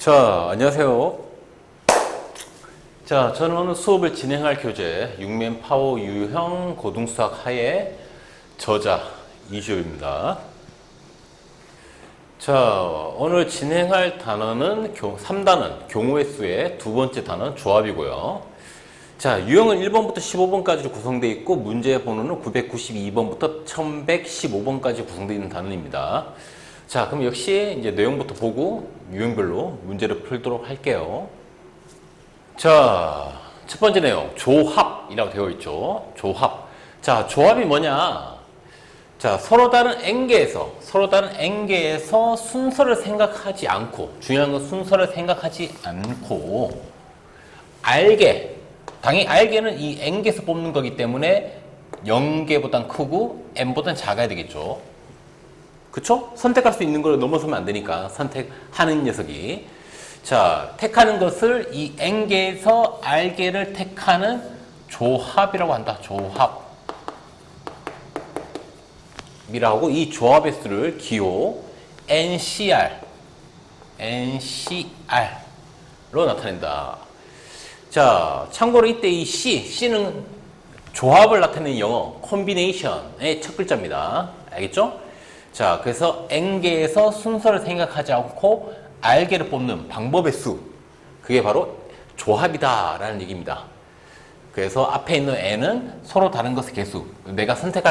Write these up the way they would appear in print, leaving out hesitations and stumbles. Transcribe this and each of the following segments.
자, 안녕하세요. 자, 저는 오늘 수업을 진행할 교재 육면 파워 유형 고등수학 하의 저자 이주호입니다. 자, 오늘 진행할 단어는 3단원 경우의 수의 두 번째 단원 조합이고요. 자, 유형은 1번부터 15번까지 구성되어 있고 문제 번호는 992번부터 1115번까지 구성되어 있는 단원입니다. 자, 그럼 역시 이제 내용부터 보고 유형별로 문제를 풀도록 할게요. 자, 첫 번째 내용 조합이라고 되어 있죠. 조합. 자, 조합이 뭐냐? 자, 서로 다른 n개에서 순서를 생각하지 않고, 중요한 건 순서를 생각하지 않고 알게, 당연히 알게는 이 n개에서 뽑는 거기 때문에 0개보단 크고 n보단 작아야 되겠죠. 그쵸? 선택할 수 있는 걸 넘어서면 안 되니까 선택하는 녀석이. 자, 택하는 것을 이 n개에서 r개를 택하는 조합이라고 한다. 조합이라고 하고, 이 조합의 수를 기호 NCR로 나타낸다. 자, 참고로 이때 이 C는 조합을 나타내는 영어 콤비네이션의 첫 글자입니다. 알겠죠? 자, 그래서 n개에서 순서를 생각하지 않고 r개를 뽑는 방법의 수, 그게 바로 조합이다 라는 얘기입니다. 그래서 앞에 있는 n은 서로 다른 것의 개수, 내가 선택을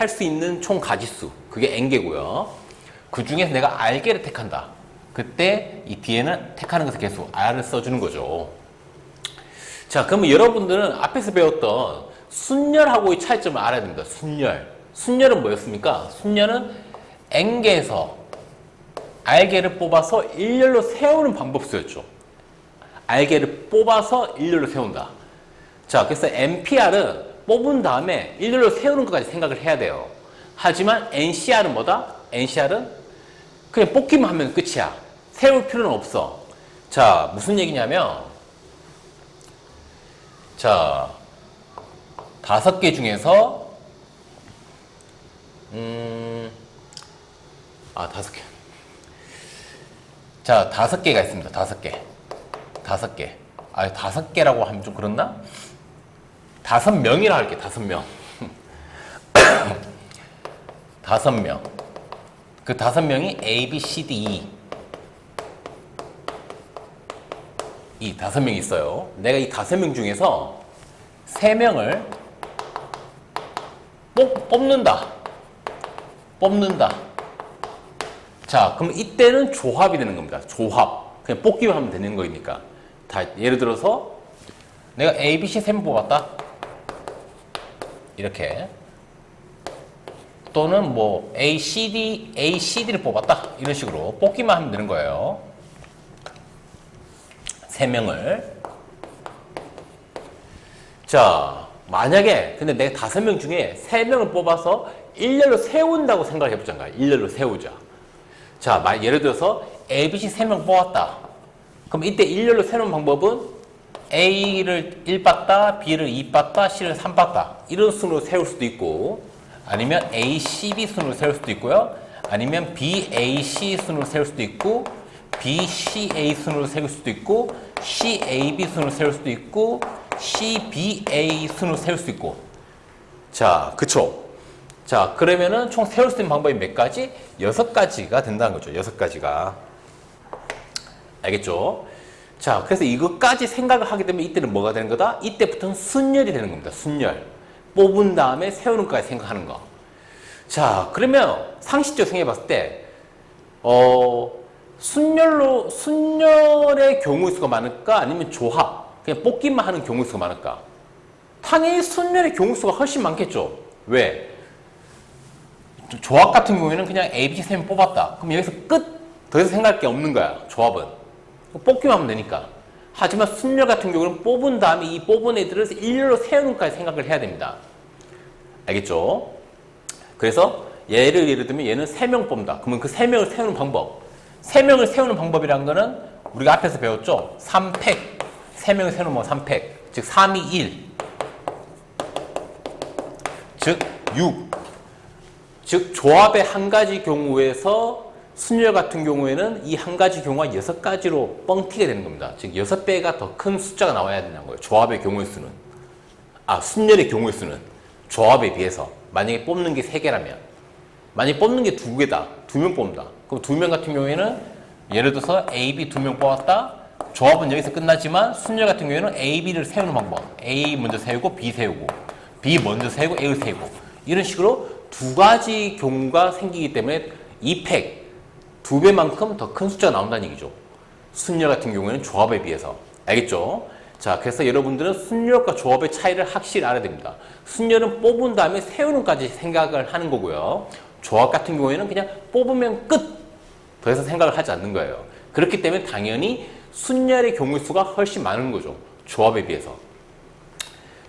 할 수 있는 총 가지수, 그게 n개고요. 그 중에서 내가 r개를 택한다. 그때 이 뒤에는 택하는 것의 개수 r을 써주는 거죠. 자, 그러면 여러분들은 앞에서 배웠던 순열하고의 차이점을 알아야 됩니다. 순열은 뭐였습니까? 순열은 n개에서 r개를 뽑아서 일렬로 세우는 방법수였죠. r개를 뽑아서 일렬로 세운다. 자, 그래서 NPR은 뽑은 다음에 일렬로 세우는 것까지 생각을 해야 돼요. 하지만 NCR은 뭐다? NCR은 그냥 뽑기만 하면 끝이야. 세울 필요는 없어. 자, 무슨 얘기냐면, 자, 5개 중에서 5개. 자, 5개가 있습니다. 5개. 5개라고 하면 좀 그렇나? 5명이라 할게. 5명. 5명. 그 5명이 A, B, C, D, E. 이 5명이 있어요. 내가 이 5명 중에서 3명을 뽑는다. 자, 그럼 이때는 조합이 되는 겁니다. 조합. 그냥 뽑기만 하면 되는 거니까. 예를 들어서 내가 A, B, C 3명 뽑았다. 이렇게. 또는 뭐 A, C, D를 뽑았다. 이런 식으로 뽑기만 하면 되는 거예요. 3명을. 자, 만약에 근데 내가 5명 중에 3명을 뽑아서 일렬로 세운다고 생각을 해보자. 일렬로 세우자. 자, 예를 들어서 A, B, C 3명 뽑았다. 그럼 이때 일렬로 세우는 방법은 A를 1 봤다, B를 2 봤다, C를 3 봤다. 이런 순으로 세울 수도 있고, 아니면 A, C, B 순으로 세울 수도 있고요. 아니면 B, A, C 순으로 세울 수도 있고, B, C, A 순으로 세울 수도 있고, C, A, B 순으로 세울 수도 있고, C, B, A 순으로 세울 수 있고. 자, 그쵸? 자, 그러면은 총 세울 수 있는 방법이 몇 가지? 6가지가 된다는 거죠. 6가지가. 알겠죠? 자, 그래서 이것까지 생각을 하게 되면 이때는 뭐가 되는 거다? 이때부터는 순열이 되는 겁니다. 순열. 뽑은 다음에 세우는 것까지 생각하는 거. 자, 그러면 상식적으로 생각해 봤을 때, 순열의 경우의 수가 많을까? 아니면 조합, 그냥 뽑기만 하는 경우의 수가 많을까? 당연히 순열의 경우의 수가 훨씬 많겠죠. 왜? 조합 같은 경우에는 그냥 A, B, C 3명 뽑았다. 그럼 여기서 끝! 더 이상 생각할 게 없는 거야, 조합은. 뽑기만 하면 되니까. 하지만 순열 같은 경우는 뽑은 다음에 이 뽑은 애들을 일렬로 세우는 것까지 생각을 해야 됩니다. 알겠죠? 그래서 예를 들면 얘는 3명 뽑는다. 그러면 그 3명을 세우는 방법. 3명을 세우는 방법이란 거는 우리가 앞에서 배웠죠? 3팩. 3명을 세우는 방법 3팩. 즉 3, 2, 1. 즉 6. 즉 조합의 한 가지 경우에서 순열 같은 경우에는 이 한 가지 경우가 6가지로 뻥튀게 되는 겁니다. 즉 6배가 더 큰 숫자가 나와야 된다는 거예요. 조합의 경우의 수는. 순열의 경우의 수는 조합에 비해서 만약에 뽑는 게 3개라면 만약에 뽑는 게 2개다. 2명 뽑는다. 그럼 2명 같은 경우에는 예를 들어서 A, B 2명 뽑았다. 조합은 여기서 끝나지만 순열 같은 경우에는 A, B를 세우는 방법. A 먼저 세우고 B 세우고 B 먼저 세우고 A를 세우고 이런 식으로 2가지 경우가 생기기 때문에 2팩 2배만큼 더 큰 숫자가 나온다는 얘기죠. 순열 같은 경우에는 조합에 비해서. 알겠죠? 자, 그래서 여러분들은 순열과 조합의 차이를 확실히 알아야 됩니다. 순열은 뽑은 다음에 세우는까지 생각을 하는 거고요. 조합 같은 경우에는 그냥 뽑으면 끝! 더 이상 생각을 하지 않는 거예요. 그렇기 때문에 당연히 순열의 경우의 수가 훨씬 많은 거죠. 조합에 비해서.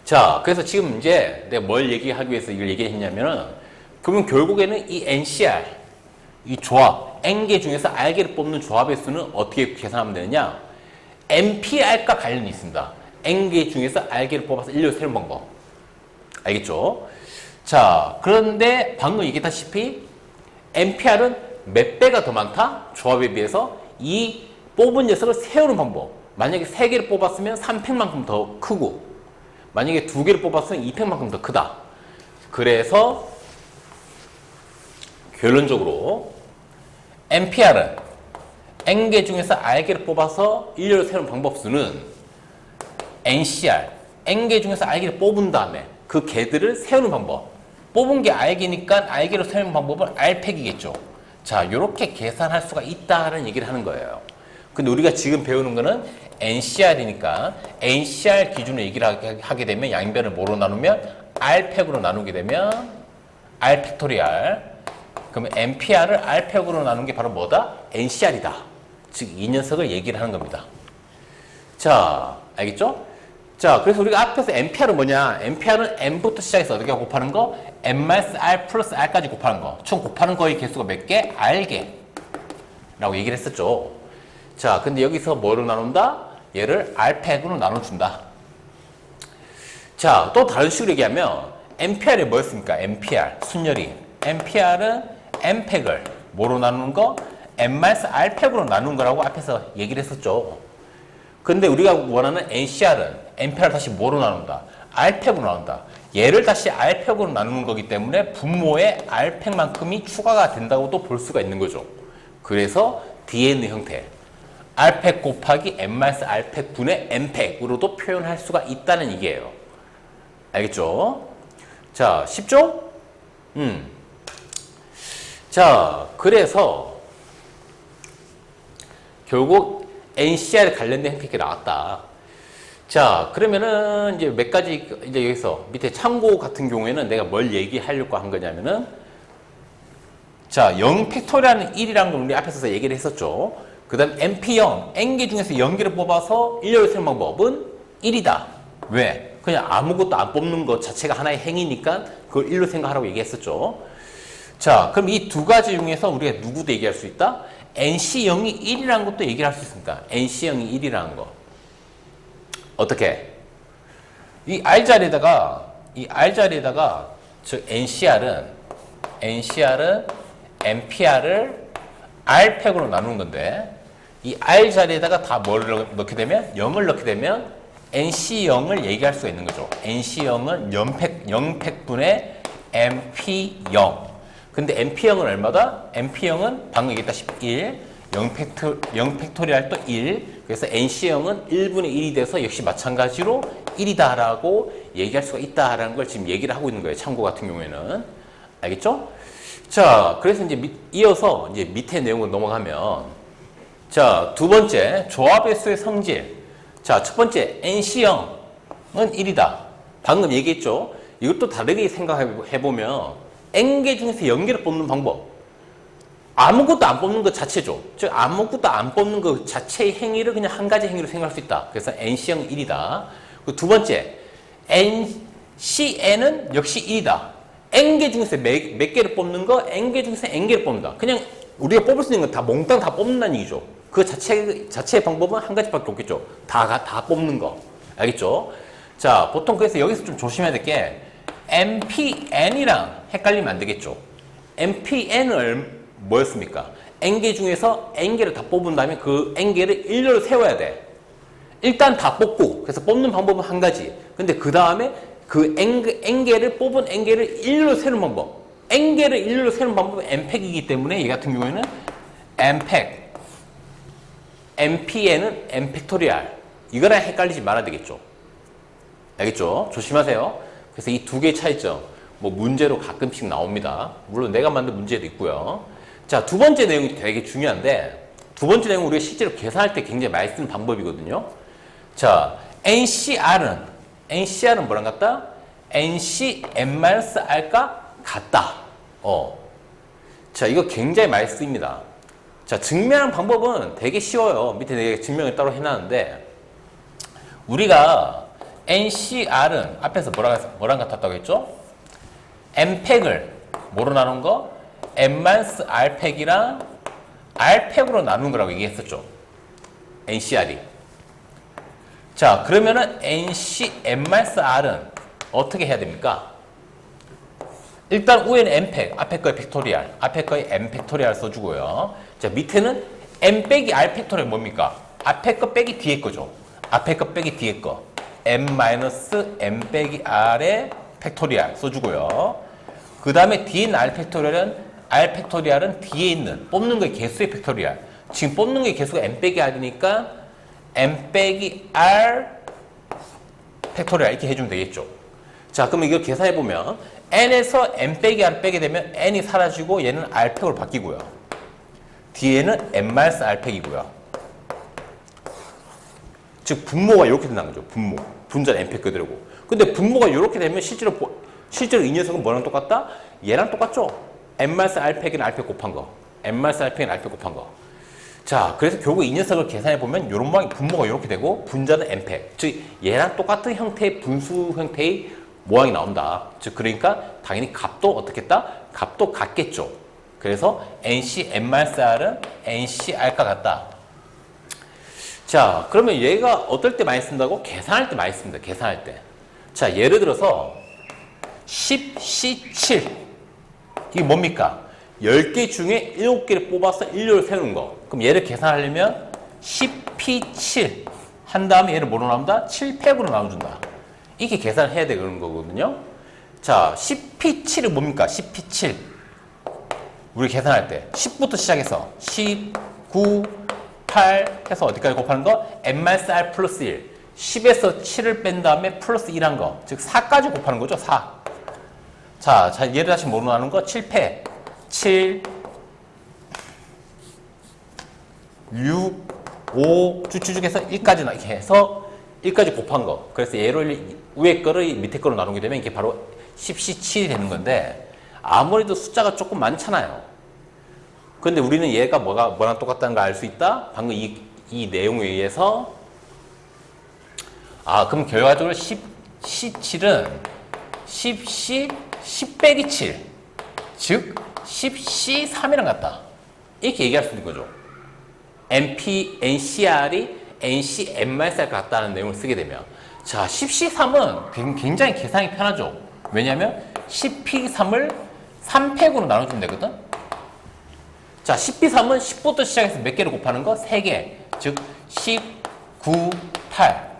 자, 그래서 지금 이제 내가 뭘 얘기하기 위해서 이걸 얘기했냐면은 그러면 결국에는 이 NCR, 이 조합, N개 중에서 R개를 뽑는 조합의 수는 어떻게 계산하면 되느냐? NPR과 관련이 있습니다. N개 중에서 R개를 뽑아서 일렬로 세우는 방법. 알겠죠? 자, 그런데 방금 얘기했다시피 NPR은 몇 배가 더 많다? 조합에 비해서 이 뽑은 녀석을 세우는 방법. 만약에 3개를 뽑았으면 3팩만큼 더 크고 만약에 2개를 뽑았으면 2팩만큼 더 크다. 그래서 결론적으로 NPR은 N개 중에서 R개를 뽑아서 일렬로 세우는 방법 수는 NCR, N개 중에서 R개를 뽑은 다음에 그 개들을 세우는 방법. 뽑은 게 R개니까 R개로 세우는 방법은 R팩이겠죠. 자, 이렇게 계산할 수가 있다는 얘기를 하는 거예요. 근데 우리가 지금 배우는 거는 NCR이니까 NCR 기준으로 얘기를 하게 되면 양변을 뭐로 나누면 R팩으로 나누게 되면 R팩토리알. 그러면 NPR을 R팩으로 나눈 게 바로 뭐다? NCR이다. 즉, 이 녀석을 얘기를 하는 겁니다. 자, 알겠죠? 자, 그래서 우리가 앞에서 NPR은 뭐냐? NPR은 N부터 시작해서 어떻게 곱하는 거? N-R 플러스 R까지 곱하는 거. 총 곱하는 거의 개수가 몇 개? R개. 라고 얘기를 했었죠. 자, 근데 여기서 뭐로 나눈다? 얘를 R팩으로 나눠준다. 자, 또 다른 식으로 얘기하면 NPR이 뭐였습니까? NPR, 순열이. NPR은 N팩을 뭐로 나누는 거? N-R팩으로 나누는 거라고 앞에서 얘기를 했었죠. 근데 우리가 원하는 NCR은 NPR을 다시 뭐로 나눈다? R팩으로 나눈다. 얘를 다시 R팩으로 나누는 거기 때문에 분모에 R팩만큼이 추가가 된다고도 볼 수가 있는 거죠. 그래서 뒤에 있는 형태 R팩 곱하기 N-R팩 분의 N팩으로도 표현할 수가 있다는 얘기예요. 알겠죠? 자, 쉽죠? 자, 그래서 결국 NCR 관련된 형태가 나왔다. 자, 그러면은 이제 몇 가지 이제 여기서 밑에 참고 같은 경우에는 내가 뭘 얘기하려고 한 거냐면은 자, 0팩토리아는 1이라는 걸 우리 앞에서 얘기를 했었죠. 그 다음 NP0, N개 중에서 0개를 뽑아서 일렬로 세우는 방법은 1이다. 왜? 그냥 아무것도 안 뽑는 것 자체가 하나의 행위니까 그걸 1로 생각하라고 얘기했었죠. 자, 그럼 이 2가지 중에서 우리가 누구도 얘기할 수 있다? NC0이 1이라는 것도 얘기를 할 수 있습니다. NC0이 1이라는 거. 어떻게? 이 R 자리에다가 즉 NCR은 NPR을 R팩으로 나누는 건데 이 R 자리에다가 다 뭐를 넣게 되면 0을 넣게 되면 NC0을 얘기할 수가 있는 거죠. NC0은 0팩분의 MP0. 근데 NP0은 얼마다? NP0은 방금 얘기했다시피 1, 0팩토리알 또 1. 그래서 NC0은 1분의 1이 돼서 역시 마찬가지로 1이다 라고 얘기할 수가 있다라는 걸 지금 얘기를 하고 있는 거예요. 참고 같은 경우에는. 알겠죠? 자, 그래서 이제 이어서 이제 밑에 내용으로 넘어가면 자, 두 번째 조합의 수의 성질. 자, 첫 번째 NC0은 1이다. 방금 얘기했죠? 이것도 다르게 생각해보면 N개 중에서 0개를 뽑는 방법. 아무것도 안 뽑는 것 자체죠. 즉 아무것도 안 뽑는 것 자체의 행위를 그냥 한 가지 행위로 생각할 수 있다. 그래서 NC0 1이다. 두 번째 NCN은 역시 1이다. N개 중에서 몇 개를 뽑는 거, N개 중에서 N개를 뽑는다. 그냥 우리가 뽑을 수 있는 건 다 몽땅 다 뽑는다는 얘기죠. 그 자체의 방법은 한 가지밖에 없겠죠. 다 뽑는 거. 알겠죠? 자, 보통 그래서 여기서 좀 조심해야 될 게 MPN이랑 헷갈리면 안 되겠죠. MPN은 뭐였습니까? n개 중에서 n개를 다 뽑은 다음에 그 n개를 일렬로 세워야 돼. 일단 다 뽑고, 그래서 뽑는 방법은 한 가지. 근데 그 다음에 그 n개를 뽑은 n개를 일렬로 세는 방법. n개를 일렬로 세는 방법은 n팩이기 때문에 얘 같은 경우에는 n팩, npn은 n팩토리알. 이거랑 헷갈리지 말아야 되겠죠. 알겠죠? 조심하세요. 그래서 이 두 개의 차이점, 뭐 문제로 가끔씩 나옵니다. 물론 내가 만든 문제도 있고요. 자, 두 번째 내용이 되게 중요한데, 두 번째 내용은 우리가 실제로 계산할 때 굉장히 많이 쓰는 방법이거든요. 자, NCR은 뭐랑 같다? NC n-R과 같다. 자, 이거 굉장히 많이 쓰입니다. 자, 증명하는 방법은 되게 쉬워요. 밑에 내가 증명을 따로 해놨는데, 우리가 NCR은 앞에서 뭐랑 같았다고 했죠? N팩을 뭐로 나눈 거? n-R팩이랑 R팩으로 나눈 거라고 얘기했었죠. NCR이. 자, 그러면은 NC n-R은 어떻게 해야 됩니까? 일단 위에는 n팩, 앞에 거에 팩토리알, 앞에 거에 n팩토리알 써주고요. 자, 밑에는 n 빼기 r 팩토리알 뭡니까? 앞에 거 빼기 뒤에 거죠. 앞에 거 빼기 뒤에 거. n-n 빼기 r의 팩토리알 써주고요. 그 다음에 뒤에 있는 r 팩토리알은 뒤에 있는 뽑는 거의 개수의 팩토리알. 지금 뽑는 거의 개수가 n 빼기 r이니까 n 빼기 r 팩토리알 이렇게 해주면 되겠죠. 자, 그러면 이걸 계산해보면 n에서 n 빼기 r을 빼게 되면 n이 사라지고 얘는 r팩으로 바뀌고요. 뒤에는 n-r팩이고요. 즉 분모가 이렇게 된다는 거죠. 분모. 분자는 n팩 그대로고. 근데 분모가 이렇게 되면 실제로 이 녀석은 뭐랑 똑같다? 얘랑 똑같죠. n-r팩이나 r팩 곱한 거. n-r팩이나 r팩 곱한 거. 자, 그래서 결국 이 녀석을 계산해보면 이런 모양이 분모가 이렇게 되고 분자는 n팩. 즉 얘랑 똑같은 형태의 분수 형태의 모양이 나온다. 즉 그러니까 당연히 값도 어떻게 했다? 값도 같겠죠. 그래서 NC n-R은 NCR과 같다. 자, 그러면 얘가 어떨 때 많이 쓴다고? 계산할 때 많이 씁니다. 계산할 때. 자, 예를 들어서 10C7 이게 뭡니까? 10개 중에 7개를 뽑아서 일렬로 세우는 거. 그럼 얘를 계산하려면 10P7 한 다음에 얘를 뭐로 나눈다? 7팩으로 나눠준다. 이렇게 계산을 해야 되는 거거든요. 자, 10P7은 뭡니까? 10P7 우리 계산할 때 10부터 시작해서 10, 9, 8 해서 어디까지 곱하는 거? n-r 플러스 1 10에서 7을 뺀 다음에 플러스 1한 거. 즉 4까지 곱하는 거죠. 4. 자, 얘를 다시 뭐로 나누는 거? 7패 7 6 5 쭉쭉해서 1까지 이렇게 해서 1까지 곱한 거. 그래서 얘를 위에 거를 밑에 거로 나누게 되면 이게 바로 10C7이 되는 건데 아무래도 숫자가 조금 많잖아요. 근데 우리는 얘가 뭐랑 똑같다는 걸 알 수 있다? 방금 이 내용에 의해서 그럼 결과적으로 10C7은 10 빼기 7 즉 10C3이랑 같다. 이렇게 얘기할 수 있는 거죠. NCR이 NC n-R과 같다는 내용을 쓰게 되면 자, 10C3은 굉장히 계산이 편하죠. 왜냐하면 10P3을 3팩으로 나눠주면 되거든. 자, 10P3은 10부터 시작해서 몇 개를 곱하는 거? 3개. 즉 10, 9, 8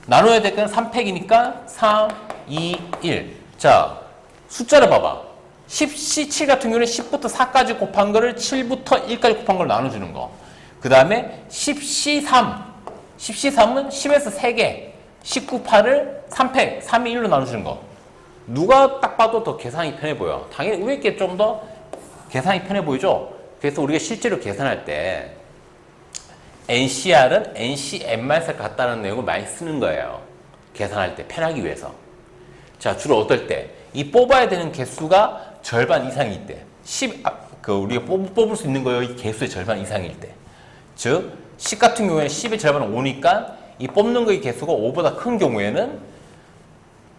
나눠야 될 건 3팩이니까 3, 2, 1 자, 숫자를 봐봐. 10C7 같은 경우는 10부터 4까지 곱한 거를 7부터 1까지 곱한 걸 나눠주는 거. 그 다음에 10C3은 10에서 3개 19, 8을 3팩 3이 1로 나눠주는 거. 누가 딱 봐도 더 계산이 편해 보여. 당연히 위에 게 좀 더 계산이 편해 보이죠. 그래서 우리가 실제로 계산할 때 NCR은 NC n-R과 같다는 내용을 많이 쓰는 거예요. 계산할 때 편하기 위해서. 자, 주로 어떨 때? 이 뽑아야 되는 개수가 절반 이상일 때. 우리가 뽑을 수 있는 거예요. 이 개수의 절반 이상일 때. 즉, 10 같은 경우에는 10의 절반은 5니까 이 뽑는 거의 개수가 5보다 큰 경우에는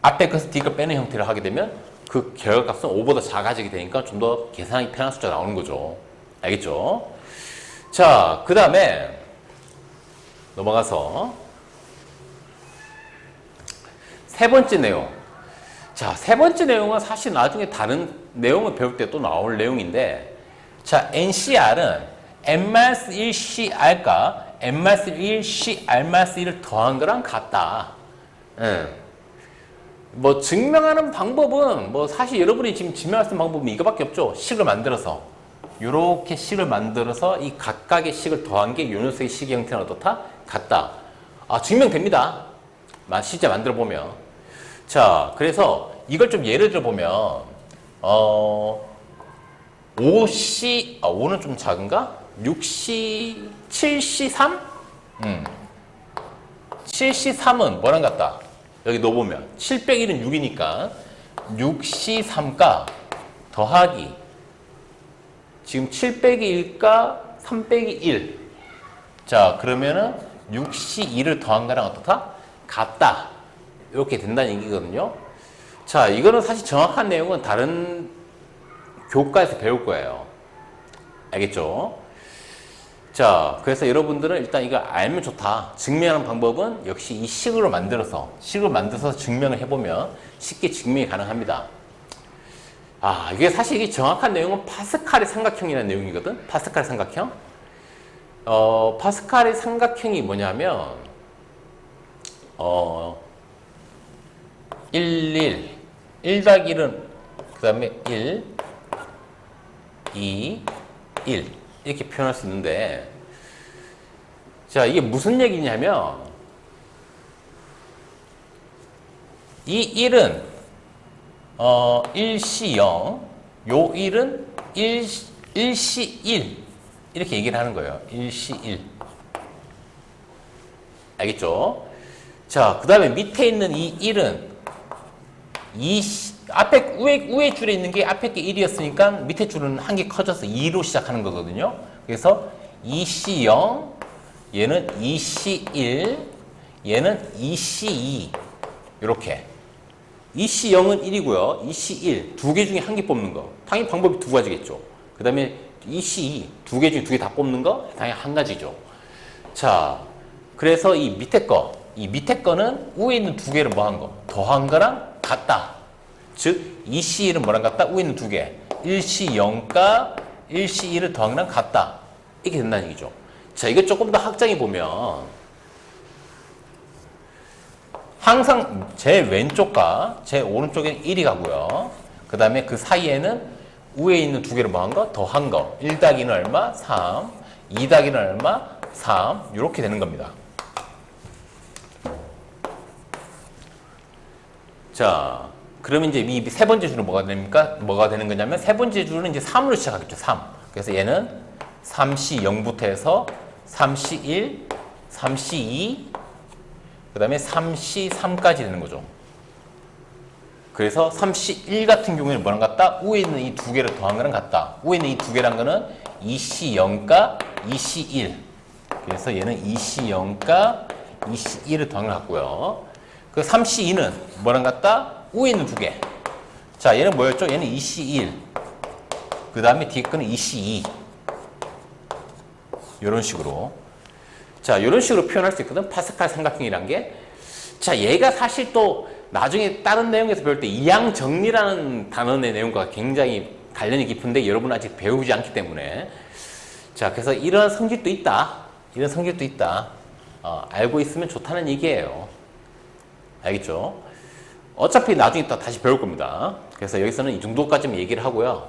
앞에 것을 뒤에 걸 빼는 형태를 하게 되면 그 결과값은 5보다 작아지게 되니까 좀 더 계산하기 편한 숫자가 나오는 거죠. 알겠죠? 자, 그 다음에 넘어가서 세 번째 내용. 자, 세 번째 내용은 사실 나중에 다른 내용을 배울 때 또 나올 내용인데 자, NCR은 n-1cr가 n-1cr-1을 더한 거랑 같다. 예. 뭐 증명하는 방법은 뭐 사실 여러분이 지금 증명할 수 있는 방법은 이거밖에 없죠. 식을 만들어서 요렇게 식을 만들어서 이 각각의 식을 더한 게 요 녀석의 식의 형태는 어떻다? 같다. 아, 증명됩니다. 실제 만들어 보면. 자, 그래서 이걸 좀 예를 들어 보면 5는 좀 작은가? 6C, 7C3? 7C3은 뭐랑 같다? 여기 넣어보면 7 빼기 1은 6이니까 6C3가 더하기 지금 7 빼기 1가 3 빼기 1. 자, 그러면은 6C2를 더한 거랑 어떻다? 같다. 이렇게 된다는 얘기거든요. 자, 이거는 사실 정확한 내용은 다른 교과에서 배울 거예요. 알겠죠? 자, 그래서 여러분들은 일단 이거 알면 좋다. 증명하는 방법은 역시 이 식을 만들어서 증명을 해보면 쉽게 증명이 가능합니다. 아, 이게 사실 이게 정확한 내용은 파스칼의 삼각형이라는 내용이거든. 파스칼의 삼각형. 파스칼의 삼각형이 뭐냐면 1 더하기 1은 그 다음에 1, 2, 1 이렇게 표현할 수 있는데, 자, 이게 무슨 얘기냐면 이 1은 1C0, 요 1은 1C1 이렇게 얘기를 하는 거예요. 1C1. 알겠죠? 자, 그 다음에 밑에 있는 이 1은 위에 줄에 있는 게 앞에 게 1이었으니까 밑에 줄은 한 개 커져서 2로 시작하는 거거든요. 그래서 2C0, 얘는 2C1, 얘는 2C2. 이렇게. 2C0은 1이고요. 2C1, 두 개 중에 한 개 뽑는 거. 당연히 방법이 두 가지겠죠. 그 다음에 2C2, 두 개 중에 두 개 다 뽑는 거? 당연히 한 가지죠. 자, 그래서 이 밑에 거는 위에 있는 두 개를 뭐 한 거? 더한 거랑 같다. 즉, 2C1은 뭐랑 같다? 위에 있는 두 개. 1C0과 1C1을 더한 거랑 같다. 이렇게 된다는 얘기죠. 자, 이거 조금 더 확장해 보면 항상 제 왼쪽과 제 오른쪽에는 1이 가고요. 그 다음에 그 사이에는 위에 있는 두 개를 뭐 한 거? 더한 거. 1 더하기는 얼마? 3. 2 더하기는 얼마? 3. 이렇게 되는 겁니다. 자, 그러면 이제 이 세 번째 줄은 뭐가 됩니까? 뭐가 되는 거냐면 세 번째 줄은 이제 3으로 시작하겠죠. 3. 그래서 얘는 3C0부터 해서 3C1, 3C2, 그 다음에 3C3까지 되는 거죠. 그래서 3C1 같은 경우에는 뭐랑 같다? 위에 있는 이 두 개를 더한 거랑 같다. 위에 있는 이 두 개란 거는 2C0과 2C1. 그래서 얘는 2C0과 2C1을 더한 거 같고요. 그 3C2는 뭐랑 같다? 위에 있는 두 개. 자, 얘는 뭐였죠? 얘는 2C1. 그 다음에 뒤에 거는 2C2. 이런 식으로. 자, 이런 식으로 표현할 수 있거든. 파스칼 삼각형이란 게. 자, 얘가 사실 또 나중에 다른 내용에서 배울 때 이항정리라는 단원의 내용과 굉장히 관련이 깊은데 여러분은 아직 배우지 않기 때문에. 자, 그래서 이런 성질도 있다. 이런 성질도 있다. 알고 있으면 좋다는 얘기예요. 알겠죠? 어차피 나중에 또 다시 배울 겁니다. 그래서 여기서는 이 정도까지만 얘기를 하고요.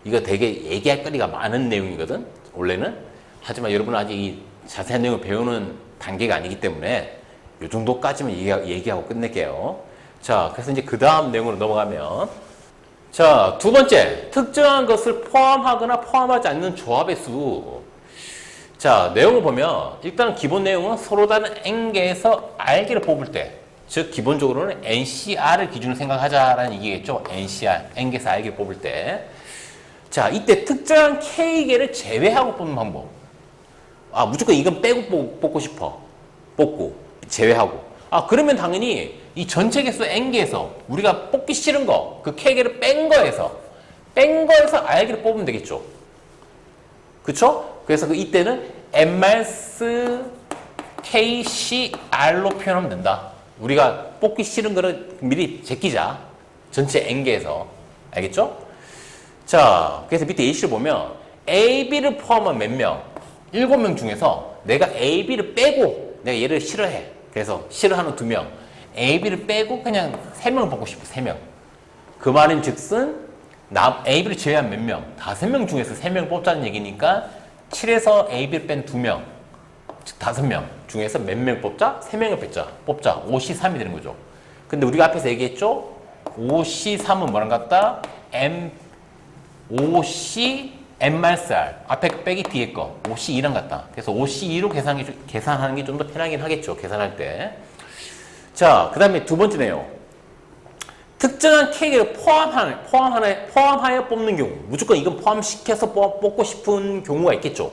이거 되게 얘기할 거리가 많은 내용이거든, 원래는. 하지만 여러분은 아직 이 자세한 내용을 배우는 단계가 아니기 때문에 이 정도까지만 얘기하고 끝낼게요. 자, 그래서 이제 그 다음 내용으로 넘어가면, 자, 두 번째, 특정한 것을 포함하거나 포함하지 않는 조합의 수. 자, 내용을 보면 일단 기본 내용은 서로 다른 n개에서 r개를 뽑을 때, 즉 기본적으로는 NCR을 기준으로 생각하자라는 얘기겠죠. NCR, n개에서 r개를 뽑을 때. 자, 이때 특정한 k개를 제외하고 뽑는 방법. 무조건 이건 빼고 뽑고 싶어. 뽑고 제외하고. 그러면 당연히 이 전체 개수 n개에서 우리가 뽑기 싫은 거, 그 k개를 뺀 거에서 r개를 뽑으면 되겠죠. 그쵸? 그래서 이때는 n-kcr로 표현하면 된다. 우리가 뽑기 싫은 거를 미리 제끼자. 전체 n개에서. 알겠죠? 자, 그래서 밑에 예시를 보면 A, B를 포함한 몇 명? 7명 중에서 내가 A, B를 빼고 내가 얘를 싫어해. 그래서 싫어하는 2명. A, B를 빼고 그냥 3명을 뽑고 싶어. 3명. 그 말인 즉슨 A, B를 제외한 몇 명? 5명 중에서 3명을 뽑자는 얘기니까 7에서 A, B를 뺀 2명. 즉 5명 중에서 몇 명 뽑자? 3명을 뽑자. 5C3이 되는 거죠. 근데 우리가 앞에서 얘기했죠? 5C3은 뭐랑 같다? 5C M-R 앞에 빼기 뒤에 거 5C2랑 같다. 그래서 5C2로 계산하는 게 좀 더 편하긴 하겠죠. 계산할 때. 자, 그 다음에 두 번째 내용. 특정한 K를 포함하여 뽑는 경우. 무조건 이건 포함시켜서 뽑고 싶은 경우가 있겠죠.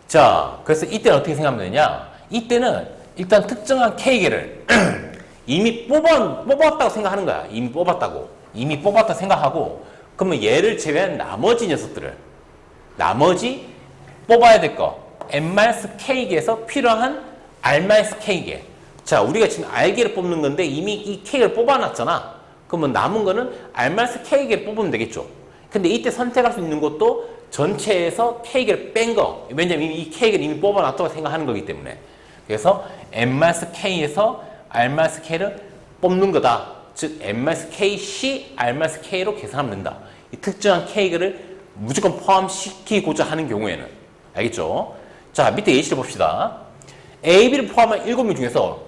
자, 그래서 이때는 어떻게 생각하면 되냐? 이때는 일단 특정한 K개를 이미 뽑았다고 생각하는 거야. 이미 뽑았다 생각하고, 그러면 얘를 제외한 나머지 녀석들을, 나머지 뽑아야 될 거, M-K개에서 필요한 R-K개. 자, 우리가 지금 R개를 뽑는 건데 이미 이 K를 뽑아놨잖아. 그러면 남은 거는 R-K개를 뽑으면 되겠죠. 근데 이때 선택할 수 있는 것도 전체에서 K개를 뺀 거. 왜냐면 이 K개를 이미 뽑아놨다고 생각하는 거기 때문에. 그래서 M-K에서 R-K를 뽑는 거다. 즉 M-KC, R-K로 계산하면 된다. 이 특정한 K개를 무조건 포함시키고자 하는 경우에는. 알겠죠? 자, 밑에 예시를 봅시다. A, B를 포함한 7명 중에서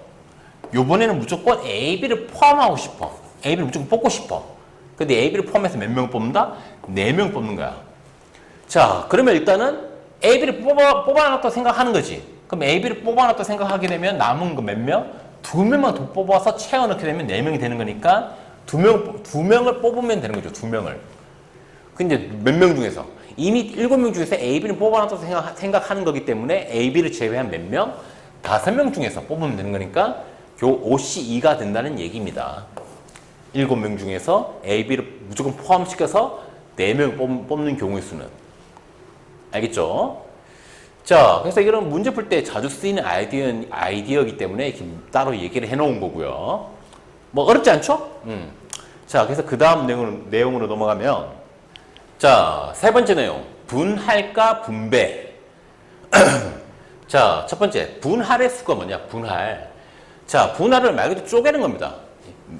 요번에는 무조건 A, B를 포함하고 싶어. A, B를 무조건 뽑고 싶어. 근데 A, B를 포함해서 몇 명을 뽑는다? 4명 뽑는 거야. 자, 그러면 일단은 A, B를 뽑아놨다고 생각하는 거지. 그럼 A, B를 뽑아놨다고 생각하게 되면 남은 거 몇 명? 2명만 더 뽑아서 채워넣게 되면 4명이 되는 거니까 2명을 뽑으면 되는 거죠. 2명을. 근데 몇 명 중에서? 이미 7명 중에서 A, B를 뽑아놨다고 생각하는 거기 때문에 A, B를 제외한 몇 명? 5명 중에서 뽑으면 되는 거니까 요 5C2가 된다는 얘기입니다. 7명 중에서 A, B를 무조건 포함시켜서 4명 뽑는 경우의 수는. 알겠죠? 자, 그래서 이런 문제 풀 때 자주 쓰이는 아이디어이기 때문에 이렇게 따로 얘기를 해놓은 거고요. 뭐 어렵지 않죠? 자, 그래서 그 다음 내용으로 넘어가면, 자, 세 번째 내용. 분할과 분배. 자, 첫 번째. 분할의 수가 뭐냐? 분할. 자, 분할을 말 그대로 쪼개는 겁니다.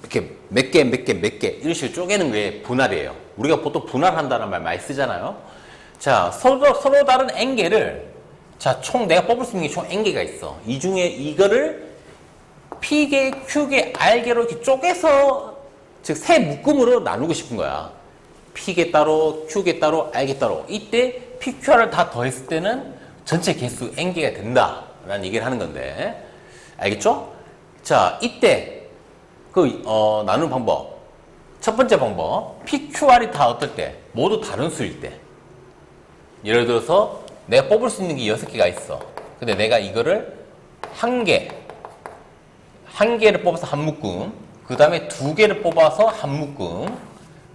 이렇게 몇 개 이런 식으로 쪼개는 게 분할이에요. 우리가 보통 분할한다는 말 많이 쓰잖아요. 자, 서로 다른 n개를, 자, 총 내가 뽑을 수 있는 게 총 n개가 있어. 이 중에 이거를 p개, q개, r개로 이렇게 쪼개서, 즉 세 묶음으로 나누고 싶은 거야. p개 따로, q개 따로, r개 따로. 이때 p, q, r을 다 더했을 때는 전체 개수 n개가 된다라는 얘기를 하는 건데, 알겠죠? 자, 이때 나누는 방법. 첫 번째 방법. P, Q, R이 다 어떨 때? 모두 다른 수일 때. 예를 들어서 내가 뽑을 수 있는 게 6개가 있어. 근데 내가 이거를 한 개를 뽑아서 한 묶음, 그 다음에 2개를 뽑아서 한 묶음,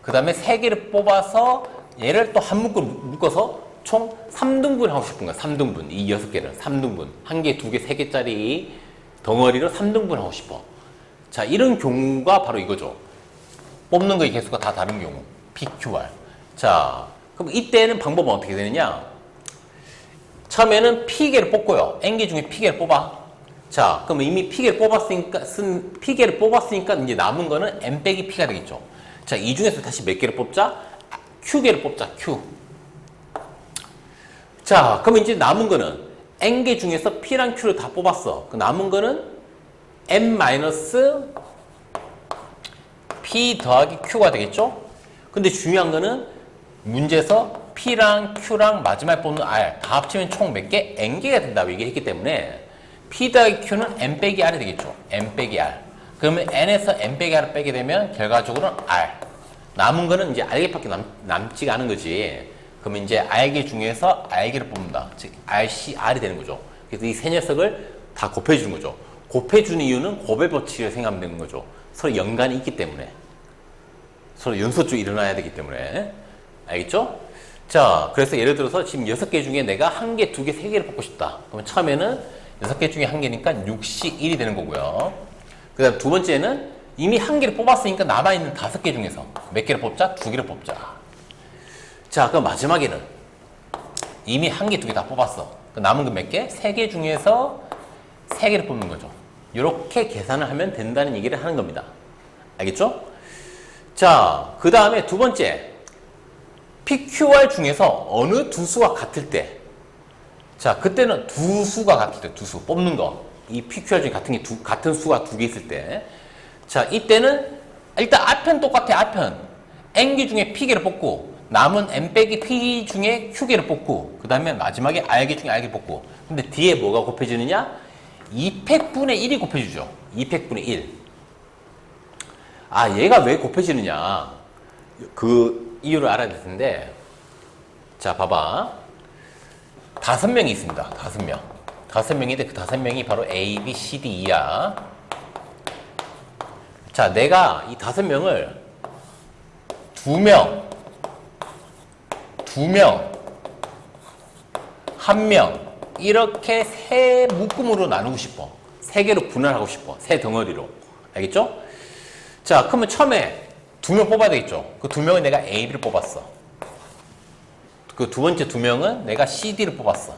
그 다음에 3개를 뽑아서 얘를 또 한 묶음 묶어서 총 3등분 하고 싶은 거야. 3등분. 이 6개를 3등분. 1개, 2개, 3개짜리 덩어리로 3등분 하고 싶어. 자, 이런 경우가 바로 이거죠. 뽑는 거의 개수가 다 다른 경우. P, Q, R. 자, 그럼 이때는 방법은 어떻게 되느냐? 처음에는 P개를 뽑고요. N개 중에 P개를 뽑아. 자, 그럼 이미 P개를 뽑았으니까 이제 남은 거는 N 빼기 P가 되겠죠. 자, 이 중에서 다시 몇 개를 뽑자? Q개를 뽑자. Q. 자, 그럼 이제 남은 거는 N개 중에서 P랑 Q를 다 뽑았어. 그 남은 거는 N-P 더하기 Q가 되겠죠? 근데 중요한 거는 문제에서 P랑 Q랑 마지막에 뽑는 R 다 합치면 총 몇 개? N개가 된다고 얘기했기 때문에 P 더하기 Q는 N 빼기 R이 되겠죠. N 빼기 R. 그러면 N에서 N 빼기 R을 빼게 되면 결과적으로는 R. 남은 거는 이제 R개밖에 남지가 않은 거지. 그러면 이제 R개 중에서 R개를 뽑는다. 즉 RC, R이 되는 거죠. 그래서 이 세 녀석을 다 곱해주는 거죠. 곱해주는 이유는 고배 법칙을 생각하면 되는 거죠. 서로 연관이 있기 때문에. 서로 연소적으로 일어나야 되기 때문에. 알겠죠? 자, 그래서 예를 들어서 지금 6개 중에 내가 1개, 2개, 3개를 뽑고 싶다. 그러면 처음에는 6개 중에 1개니까 6C1이 되는 거고요. 그 다음 두 번째는 이미 1개를 뽑았으니까 남아있는 5개 중에서 몇 개를 뽑자? 2개를 뽑자. 자, 그럼 마지막에는 이미 한 개, 두 개 다 뽑았어. 남은 거 몇 개? 세 개 중에서 세 개를 뽑는 거죠. 이렇게 계산을 하면 된다는 얘기를 하는 겁니다. 알겠죠? 자, 그 다음에 두 번째. PQR 중에서 어느 두 수가 같을 때. 자, 그때는 두 수가 같을 때, 두 수. 뽑는 거. 이 PQR 중에 같은 수가 두 개 있을 때. 자, 이때는 일단 앞편 똑같아, 앞편. N개 중에 P개를 뽑고, 남은 N 빼기 P 중에 Q개를 뽑고, 그 다음에 마지막에 R개 중에 R개 뽑고. 근데 뒤에 뭐가 곱해지느냐? 2팩분의 1이 곱해주죠. 2팩분의 1. 아, 얘가 왜 곱해지느냐? 그 이유를 알아야 될 텐데. 자, 봐봐. 5명이 있습니다. 5명. 5명인데 그 5명이 바로 A, B, C, D, E야. 자, 내가 이 5명을 2명, 1명, 이렇게 세 묶음으로 나누고 싶어. 세 개로 분할하고 싶어. 세 덩어리로. 알겠죠? 자, 그러면 처음에 2명 뽑아야 되겠죠? 그 2명은 내가 A, B를 뽑았어. 그 두 번째 2명은 내가 C, D를 뽑았어.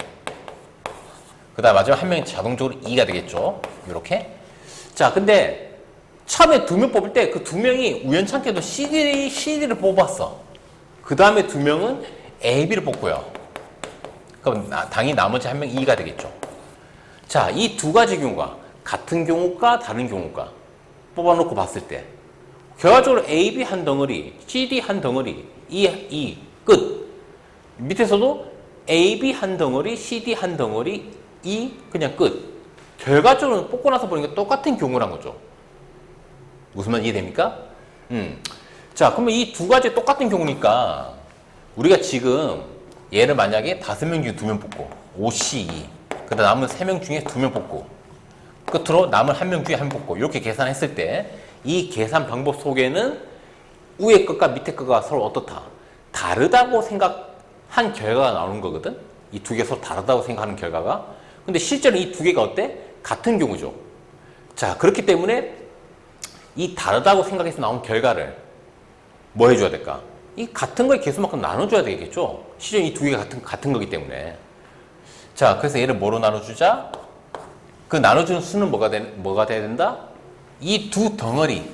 그 다음 마지막 한 명이 자동적으로 E가 되겠죠? 이렇게. 자, 근데 처음에 2명 뽑을 때 그 2명이 우연찮게도 CD를 뽑았어. 그 다음에 2명은 A, B를 뽑고요. 그럼 당연히 나머지 한 명 E가 되겠죠. 자, 이 두 가지 경우가 같은 경우가 다른 경우가 뽑아놓고 봤을 때 결과적으로 A, B 한 덩어리, C, D 한 덩어리, E 끝. 밑에서도 A, B 한 덩어리, C, D 한 덩어리, E 그냥 끝. 결과적으로 뽑고 나서 보니까 똑같은 경우란 거죠. 무슨 말 이해됩니까? 자, 그러면 이 두 가지 똑같은 경우니까 우리가 지금 얘를 만약에 5명 중에 2명 뽑고 OCE 그 다음 남은 3명 중에 2명 뽑고 끝으로 남은 1명 중에 1명 뽑고 이렇게 계산했을 때 이 계산 방법 속에는 위에 것과 밑에 것과 서로 어떻다? 다르다고 생각한 결과가 나오는 거거든? 이 두 개 서로 다르다고 생각하는 결과가. 근데 실제로 이 두 개가 어때? 같은 경우죠. 자, 그렇기 때문에 이 다르다고 생각해서 나온 결과를 뭐 해줘야 될까? 이 같은 거의 개수만큼 나눠줘야 되겠죠? 실제 이 두 개가 같은 거기 때문에. 자, 그래서 얘를 뭐로 나눠주자? 그 나눠주는 수는 뭐가 돼야 된다? 이 두 덩어리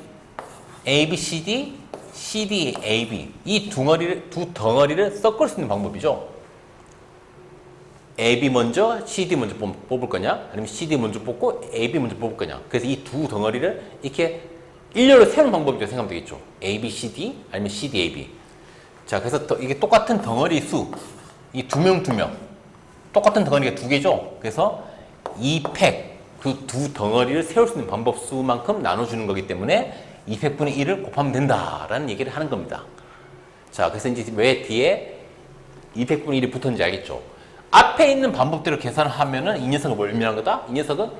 A, B, C, D, C, D, A, B 이 두 덩어리를 섞을 수 있는 방법이죠. A, B 먼저, C, D 먼저 뽑을 거냐? 아니면 C, D 먼저 뽑고 A, B 먼저 뽑을 거냐? 그래서 이 두 덩어리를 이렇게 일렬로 세우는 방법이라고 생각하면 되겠죠. A, B, C, D 아니면 C, D, A, B. 자, 그래서 이게 똑같은 덩어리 수, 이 2명, 2명. 똑같은 덩어리가 두 개죠. 그래서 2팩, 그 두 덩어리를 세울 수 있는 방법 수만큼 나눠주는 거기 때문에 2팩분의 1을 곱하면 된다라는 얘기를 하는 겁니다. 자, 그래서 이제 왜 뒤에 2팩분의 1이 붙었는지 알겠죠? 앞에 있는 방법대로 계산을 하면은 이 녀석은 뭘 의미하는 거다? 이 녀석은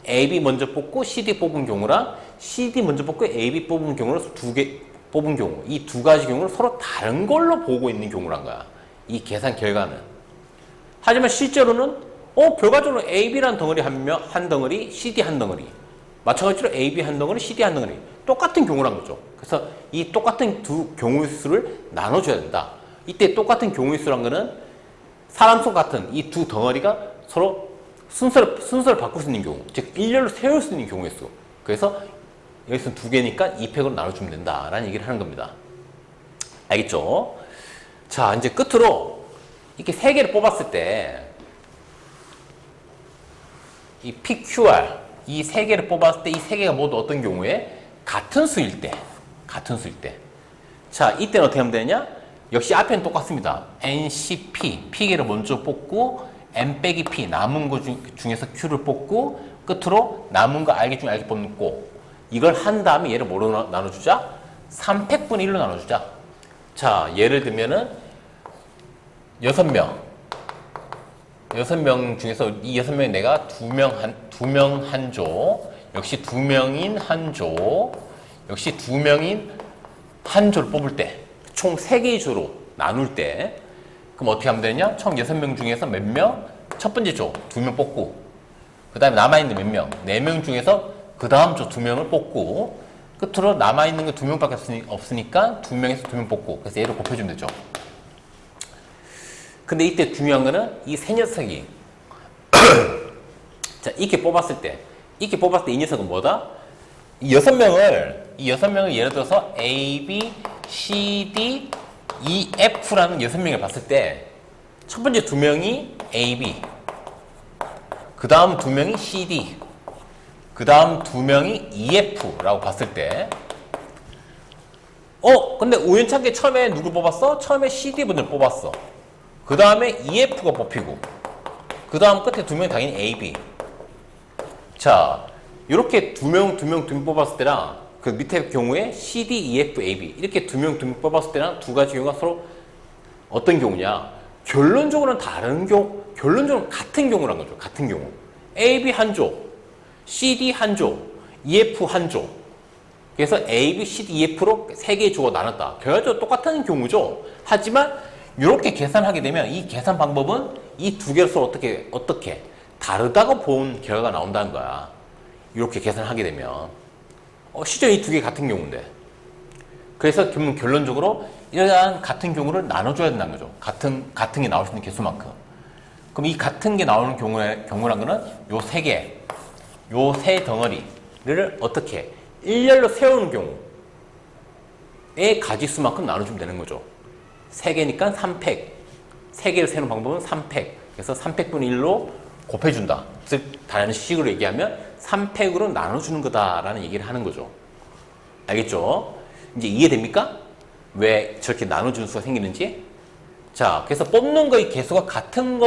AB 먼저 뽑고 CD 뽑은 경우랑 CD 먼저 뽑고 AB 뽑은 경우로 두 개 뽑은 경우, 이 두 가지 경우를 서로 다른 걸로 보고 있는 경우란 거야. 이 계산 결과는. 하지만 실제로는 결과적으로 AB라는 덩어리 한 덩어리, CD 한 덩어리. 마찬가지로 AB 한 덩어리, CD 한 덩어리. 똑같은 경우란 거죠. 그래서 이 똑같은 두 경우의 수를 나눠줘야 된다. 이때 똑같은 경우의 수란 거는 사람 수 같은 이 두 덩어리가 서로 순서를 바꿀 수 있는 경우, 즉 일렬로 세울 수 있는 경우의 수. 그래서 여기서 두 개니까 2팩으로 나눠주면 된다라는 얘기를 하는 겁니다. 알겠죠? 자, 이제 끝으로 이렇게 세 개를 뽑았을 때 이 PQR 이 세 개를 뽑았을 때 이 세 개가 모두 어떤 경우에 같은 수일 때 자, 이때는 어떻게 하면 되냐? 역시 앞에는 똑같습니다. NCP P개를 먼저 뽑고 N 빼기 P 남은 거 중에서 Q를 뽑고 끝으로 남은 거 R개 중에 R개 뽑고 이걸 한 다음에 얘를 뭐로 나눠주자? 3팩분의 1로 나눠주자. 자, 예를 들면은 6명 중에서 이 6명에 내가 2명 한 조, 역시 2명인 한 조, 역시 2명인 한 조를 뽑을 때, 총 3개의 조로 나눌 때, 그럼 어떻게 하면 되냐? 총 6명 중에서 몇 명? 첫 번째 조 2명 뽑고, 그 다음에 남아있는 몇 명? 4명 중에서 그 다음 조 2명을 뽑고, 끝으로 남아있는 거 2명밖에 없으니까 2명에서 2명 뽑고, 그래서 얘를 곱해주면 되죠. 근데 이때 중요한 거는 이 세 녀석이 자, 이렇게 뽑았을 때 이 녀석은 뭐다? 이 여섯 명을 예를 들어서 A, B, C, D, E, F라는 여섯 명을 봤을 때 첫 번째 두 명이 A, B, 그 다음 두 명이 C, D, 그 다음 두 명이 E, F라고 봤을 때 근데 우연찮게 처음에 누구 뽑았어? 처음에 C, D 분을 뽑았어. 그 다음에 E, F가 뽑히고 그 다음 끝에 두 명이 당연히 A, B. 자, 이렇게 두 명 뽑았을 때랑 그 밑에 경우에 C, D, E, F, A, B 이렇게 두 명 뽑았을 때랑 두 가지 경우가 서로 어떤 경우냐? 결론적으로는 다른 경우, 결론적으로는 같은 경우란 거죠. 같은 경우. A, B 한 조, C, D 한 조, E, F 한 조. 그래서 A, B, C, D, E, F로 세 개의 조가 나눴다. 결과적으로 똑같은 경우죠. 하지만 이렇게 계산하게 되면 이 계산 방법은 이 두 개로서 어떻게 다르다고 본 결과가 나온다는 거야. 이렇게 계산하게 되면 실제 이 두 개 같은 경우인데 그래서 결론적으로 이러한 같은 경우를 나눠줘야 된다는 거죠. 같은 게 나올 수 있는 개수만큼. 그럼 이 같은 게 나오는 경우란 거는 요 세 개, 요 세 덩어리를 어떻게 일렬로 세우는 경우의 가지수만큼 나눠주면 되는 거죠. 세 개니까 3팩. 세 개를 세우는 방법은 3팩. 그래서 3팩분의 1로 곱해준다. 즉 다른 식으로 얘기하면 3팩으로 나눠주는 거다라는 얘기를 하는 거죠. 알겠죠? 이제 이해됩니까? 왜 저렇게 나눠주는 수가 생기는지? 자, 그래서 뽑는 거의 개수가 같은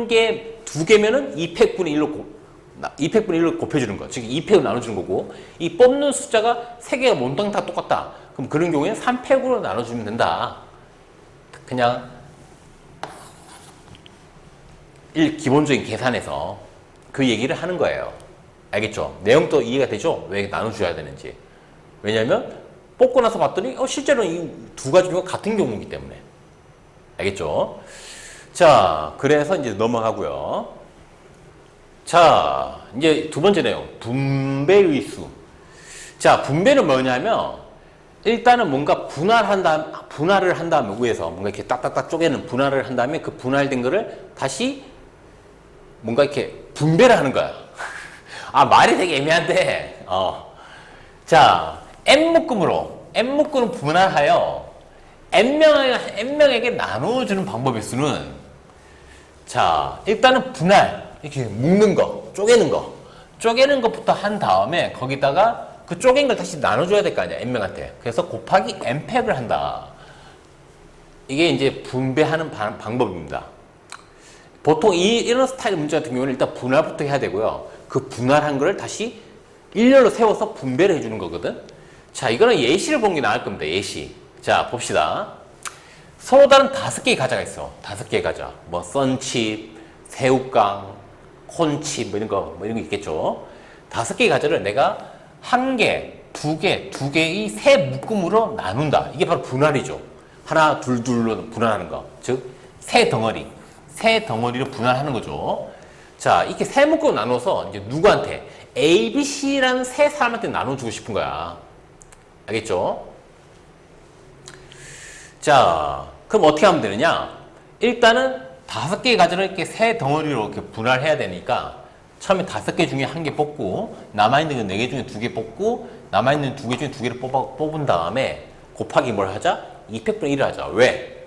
게 두 개면은 2팩분의 1로 곱해주는 거. 즉 2팩으로 나눠주는 거고, 이 뽑는 숫자가 3개가 몽땅 다 똑같다. 그럼 그런 경우에는 3팩으로 나눠주면 된다. 그냥 기본적인 계산에서 그 얘기를 하는 거예요. 알겠죠? 내용도 이해가 되죠? 왜 나눠줘야 되는지. 왜냐면 뽑고 나서 봤더니 실제로 이 두 가지 경우가 같은 경우이기 때문에. 알겠죠? 자, 그래서 이제 넘어가고요. 자, 이제 두 번째 내용. 분배의 수. 자, 분배는 뭐냐면 일단은 뭔가 분할을 한 다음에 위에서 뭔가 이렇게 딱딱딱 쪼개는 분할을 한 다음에 그 분할된 거를 다시 뭔가 이렇게 분배를 하는 거야. 말이 되게 애매한데, 자, n묶음으로 분할하여 n명에게 나누어주는 방법의 수는, 자, 일단은 분할, 이렇게 묶는 거, 쪼개는 것부터 한 다음에 거기다가 그 쪼갠 걸 다시 나눠줘야 될 거 아니야, n명한테. 그래서 곱하기 n팩을 한다. 이게 이제 분배하는 방법입니다. 보통 이런 스타일 문제 같은 경우는 일단 분할부터 해야 되고요. 그 분할한 거를 다시 일렬로 세워서 분배를 해주는 거거든. 자, 이거는 예시를 보는 게 나을 겁니다. 예시. 자, 봅시다. 서로 다른 5개의 과자가 있어. 5개의 과자. 뭐 썬칩, 새우깡, 콘칩 이런 거 있겠죠. 5개의 과자를 내가 1개, 2개의 세 묶음으로 나눈다. 이게 바로 분할이죠. 하나, 둘로 분할하는 거. 즉, 세 덩어리로 분할하는 거죠. 자, 이렇게 세 묶음으로 나눠서 이제 누구한테? A, B, C라는 세 사람한테 나눠주고 싶은 거야. 알겠죠? 자, 그럼 어떻게 하면 되느냐? 일단은 5개의 과자를 이렇게 세 덩어리로 이렇게 분할해야 되니까 처음에 5개 중에 1개 뽑고 남아있는 건 4개 중에 2개 뽑고 남아있는 2개 중에 2개를 뽑은 다음에 곱하기 뭘 하자? 2팩분의 1을 하자. 왜?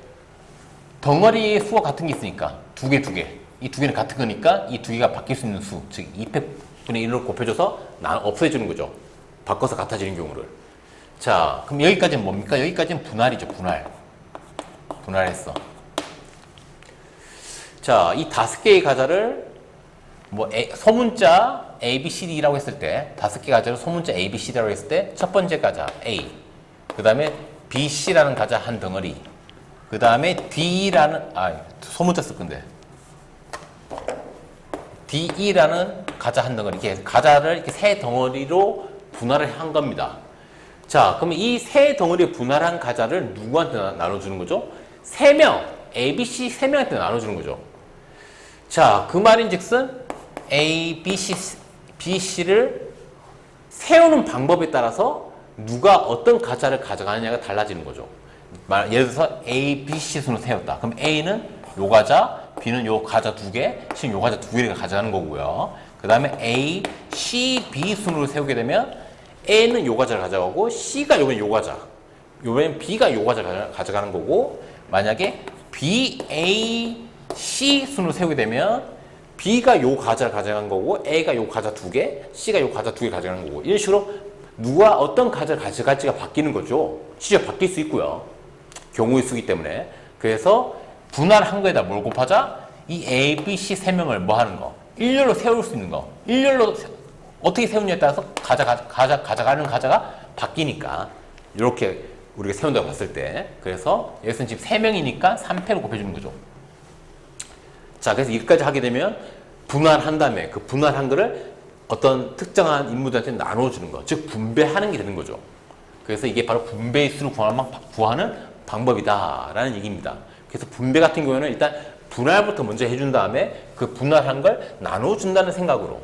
덩어리의 수가 같은 게 있으니까 2개. 이 2개는 같은 거니까 이 2개가 바뀔 수 있는 수, 즉 2팩분의 1로 곱해줘서 없애주는 거죠. 바꿔서 같아지는 경우를. 자, 그럼 여기까지는 뭡니까? 여기까지는 분할이죠. 분할했어. 자, 이 5개의 과자를 소문자 A, B, C, D라고 했을 때 5개의 과자를 소문자 A, B, C, D라고 했을 때 첫 번째 과자 A, 그 다음에 B, C라는 과자 한 덩어리, 그 다음에 D라는 소문자 쓸 건데 DE라는 과자 한 덩어리, 이렇게 과자를 이렇게 세 덩어리로 분할을 한 겁니다. 자, 그러면 이 세 덩어리 분할한 과자를 누구한테 나눠주는 거죠? 3명, A, B, C 3명한테 나눠주는 거죠. 자, 그 말인즉슨 A, B, C, B, C를 세우는 방법에 따라서 누가 어떤 과자를 가져가느냐가 달라지는 거죠. 예를 들어서 A, B, C 순으로 세웠다. 그럼 A는 요 과자, B는 요 과자 2개, C는 요 과자 2개를 가져가는 거고요. 그 다음에 A, C, B 순으로 세우게 되면 A는 요 과자를 가져가고 C가 요번엔 요 과자, 요번엔 B가 요 과자를 가져가는 거고, 만약에 B, A, C 순으로 세우게 되면 B가 요 과자를 가져가는 거고 A가 요 과자 2개, C가 요 과자 2개 가져가는 거고, 이런 식으로 누가 어떤 과자를 가져갈지가 바뀌는 거죠. 진짜 바뀔 수 있고요. 경우의 수기 때문에. 그래서 분할한 거에다 뭘 곱하자? 이 A, B, C 3명을 뭐 하는 거? 일렬로 세울 수 있는 거. 일렬로 어떻게 세우냐에 따라서 가져가는 과자가 바뀌니까. 이렇게 우리가 세운다고 봤을 때. 그래서 여기서는 지금 3명이니까 3패로 곱해주는 거죠. 자, 그래서 여기까지 하게 되면 분할한 다음에 그 분할한 거를 어떤 특정한 인물들한테 나눠주는 거. 즉, 분배하는 게 되는 거죠. 그래서 이게 바로 분배의 수를 구하는 방법이다라는 얘기입니다. 그래서 분배 같은 경우에는 일단 분할부터 먼저 해준 다음에 그 분할한 걸 나눠준다는 생각으로.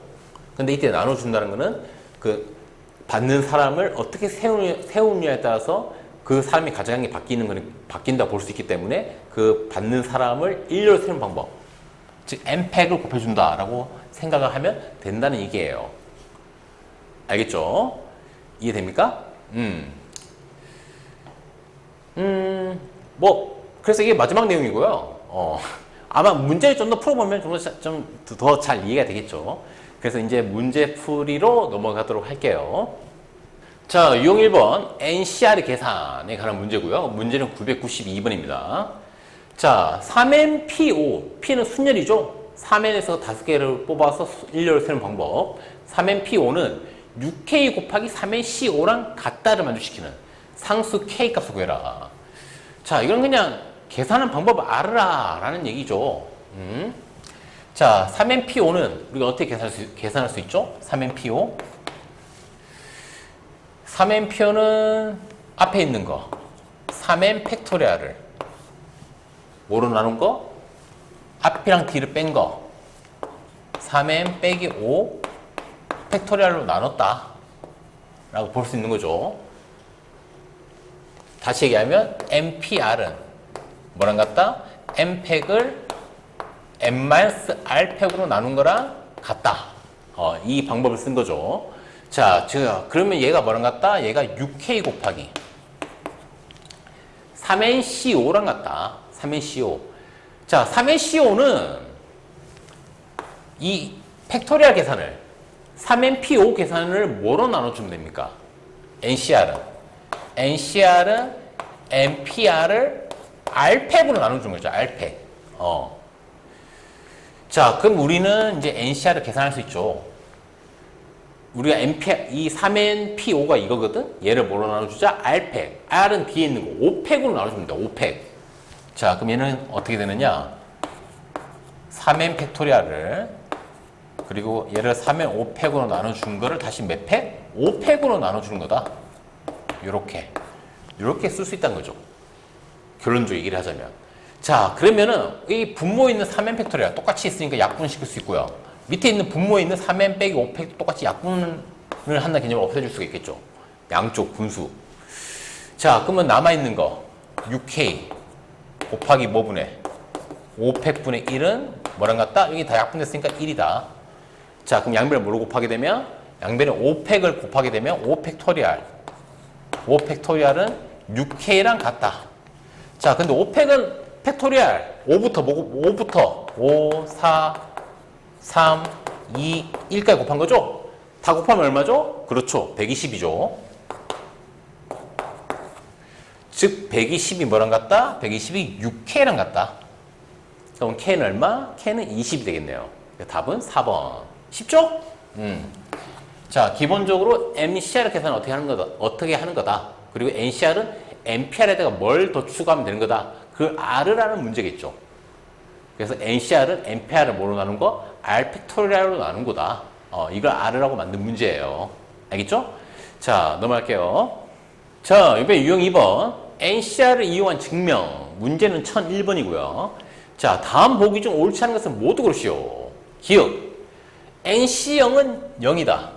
근데 이때 나눠준다는 거는 그 받는 사람을 어떻게 세우느냐에 따라서 그 사람이 가져간 게 바뀐다 볼 수 있기 때문에 그 받는 사람을 일렬로 세우는 방법. 즉, N팩을 곱해준다라고 생각을 하면 된다는 얘기예요. 알겠죠? 이해됩니까? 그래서 이게 마지막 내용이고요. 아마 문제를 좀 더 풀어보면 좀 더 잘 이해가 되겠죠. 그래서 이제 문제 풀이로 넘어가도록 할게요. 자, 유형 1번 NCR 계산에 관한 문제고요. 문제는 992번입니다. 자, 3NP5, P는 순열이죠. 3N에서 5개를 뽑아서 일렬로 세우는 방법. 3NP5는 6K 곱하기 3NC5랑 같다를 만족시키는 상수 K 값을 구해라. 자, 이건 그냥 계산하는 방법을 알아라 라는 얘기죠. 자, 3NP5는 우리가 어떻게 계산할 수 있죠? 3NP5. 3NP5는 앞에 있는 거 3N 팩토리얼을 뭐로 나눈 거? 앞이랑 뒤를 뺀 거 3N 빼기 5 팩토리얼로 나눴다 라고 볼 수 있는 거죠. 다시 얘기하면 NPR은 뭐랑 같다? N팩을 N-R팩으로 나눈 거랑 같다. 이 방법을 쓴 거죠. 자, 그러면 얘가 뭐랑 같다? 얘가 6K 곱하기 3NC5랑 같다. 3NC5. 자, 3NC5는 이 팩토리얼 계산을 3NP5 계산을 뭐로 나눠주면 됩니까? NCR은 NPR을 R팩으로 나눠주는 거죠. R팩. 자, 그럼 우리는 이제 NCR을 계산할 수 있죠. 우리가 이 3NP5가 이거거든? 얘를 뭐로 나눠주자? R팩. R은 뒤에 있는 거. 5팩으로 나눠줍니다. 5팩. 자, 그럼 얘는 어떻게 되느냐? 3N 팩토리얼을 그리고 얘를 3N 5팩으로 나눠준 거를 다시 몇 팩? 5팩으로 나눠주는 거다. 요렇게 쓸 수 있다는 거죠. 결론적으로 얘기를 하자면. 자, 그러면은 이 분모에 있는 3N 팩토리얼 똑같이 있으니까 약분시킬 수 있고요. 밑에 있는 분모에 있는 3N 빼기 5팩도 똑같이 약분을 한다는 개념을 없애줄 수가 있겠죠. 양쪽 분수. 자, 그러면 남아있는 거 6K 곱하기 뭐분의 5팩분의 1은 뭐랑 같다? 여기 다 약분됐으니까 1이다. 자, 그럼 양변을 뭐로 곱하게 되면? 양변에 5팩을 곱하게 되면 5팩토리얼은 6K랑 같다. 자, 근데 5팩은 팩토리얼 5부터 5, 4, 3, 2, 1까지 곱한 거죠? 다 곱하면 얼마죠? 그렇죠. 120이죠. 즉 120이 뭐랑 같다? 120이 6K랑 같다. 그럼 K는 얼마? K는 20이 되겠네요. 답은 4번. 쉽죠? 자, 기본적으로 NCR 계산은 어떻게 하는 거다. 그리고 NCR은 NPR에다가 뭘 더 추가하면 되는 거다. 그걸 R라는 문제겠죠. 그래서 NCR은 NPR을 뭐로 나눈 거? R 팩토리얼로 나눈 거다. 이걸 R라고 만든 문제예요. 알겠죠? 자, 넘어갈게요. 자, 이번에 유형 2번. NCR을 이용한 증명. 문제는 1001번이고요. 자, 다음 보기 중 옳지 않은 것은 모두 그렇시오. 기억. NC0은 0이다.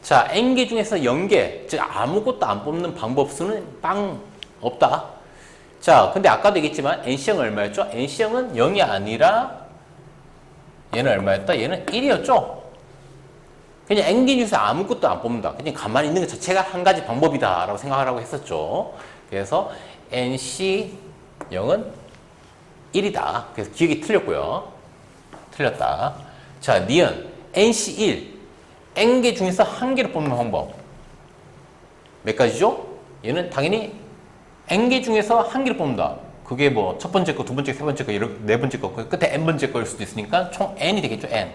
자, N개 중에서 0개, 즉 아무것도 안 뽑는 방법 수는 빵 없다. 자, 근데 아까도 얘기했지만 NC형은 얼마였죠? NC형은 0이 아니라 얘는 얼마였다? 얘는 1이었죠? 그냥 N개 중에서 아무것도 안 뽑는다. 그냥 가만히 있는 것 자체가 한 가지 방법이다 라고 생각하라고 했었죠. 그래서 NC0은 1이다. 그래서 기억이 틀렸고요. 틀렸다. 자, 니은 NC1 N개 중에서 한 개를 뽑는 방법 몇 가지죠? 얘는 당연히 N개 중에서 한 개를 뽑는다. 그게 뭐 첫 번째 거, 두 번째 거, 세 번째 거, 네 번째 거, 끝에 N번째 거일 수도 있으니까 총 N이 되겠죠, N.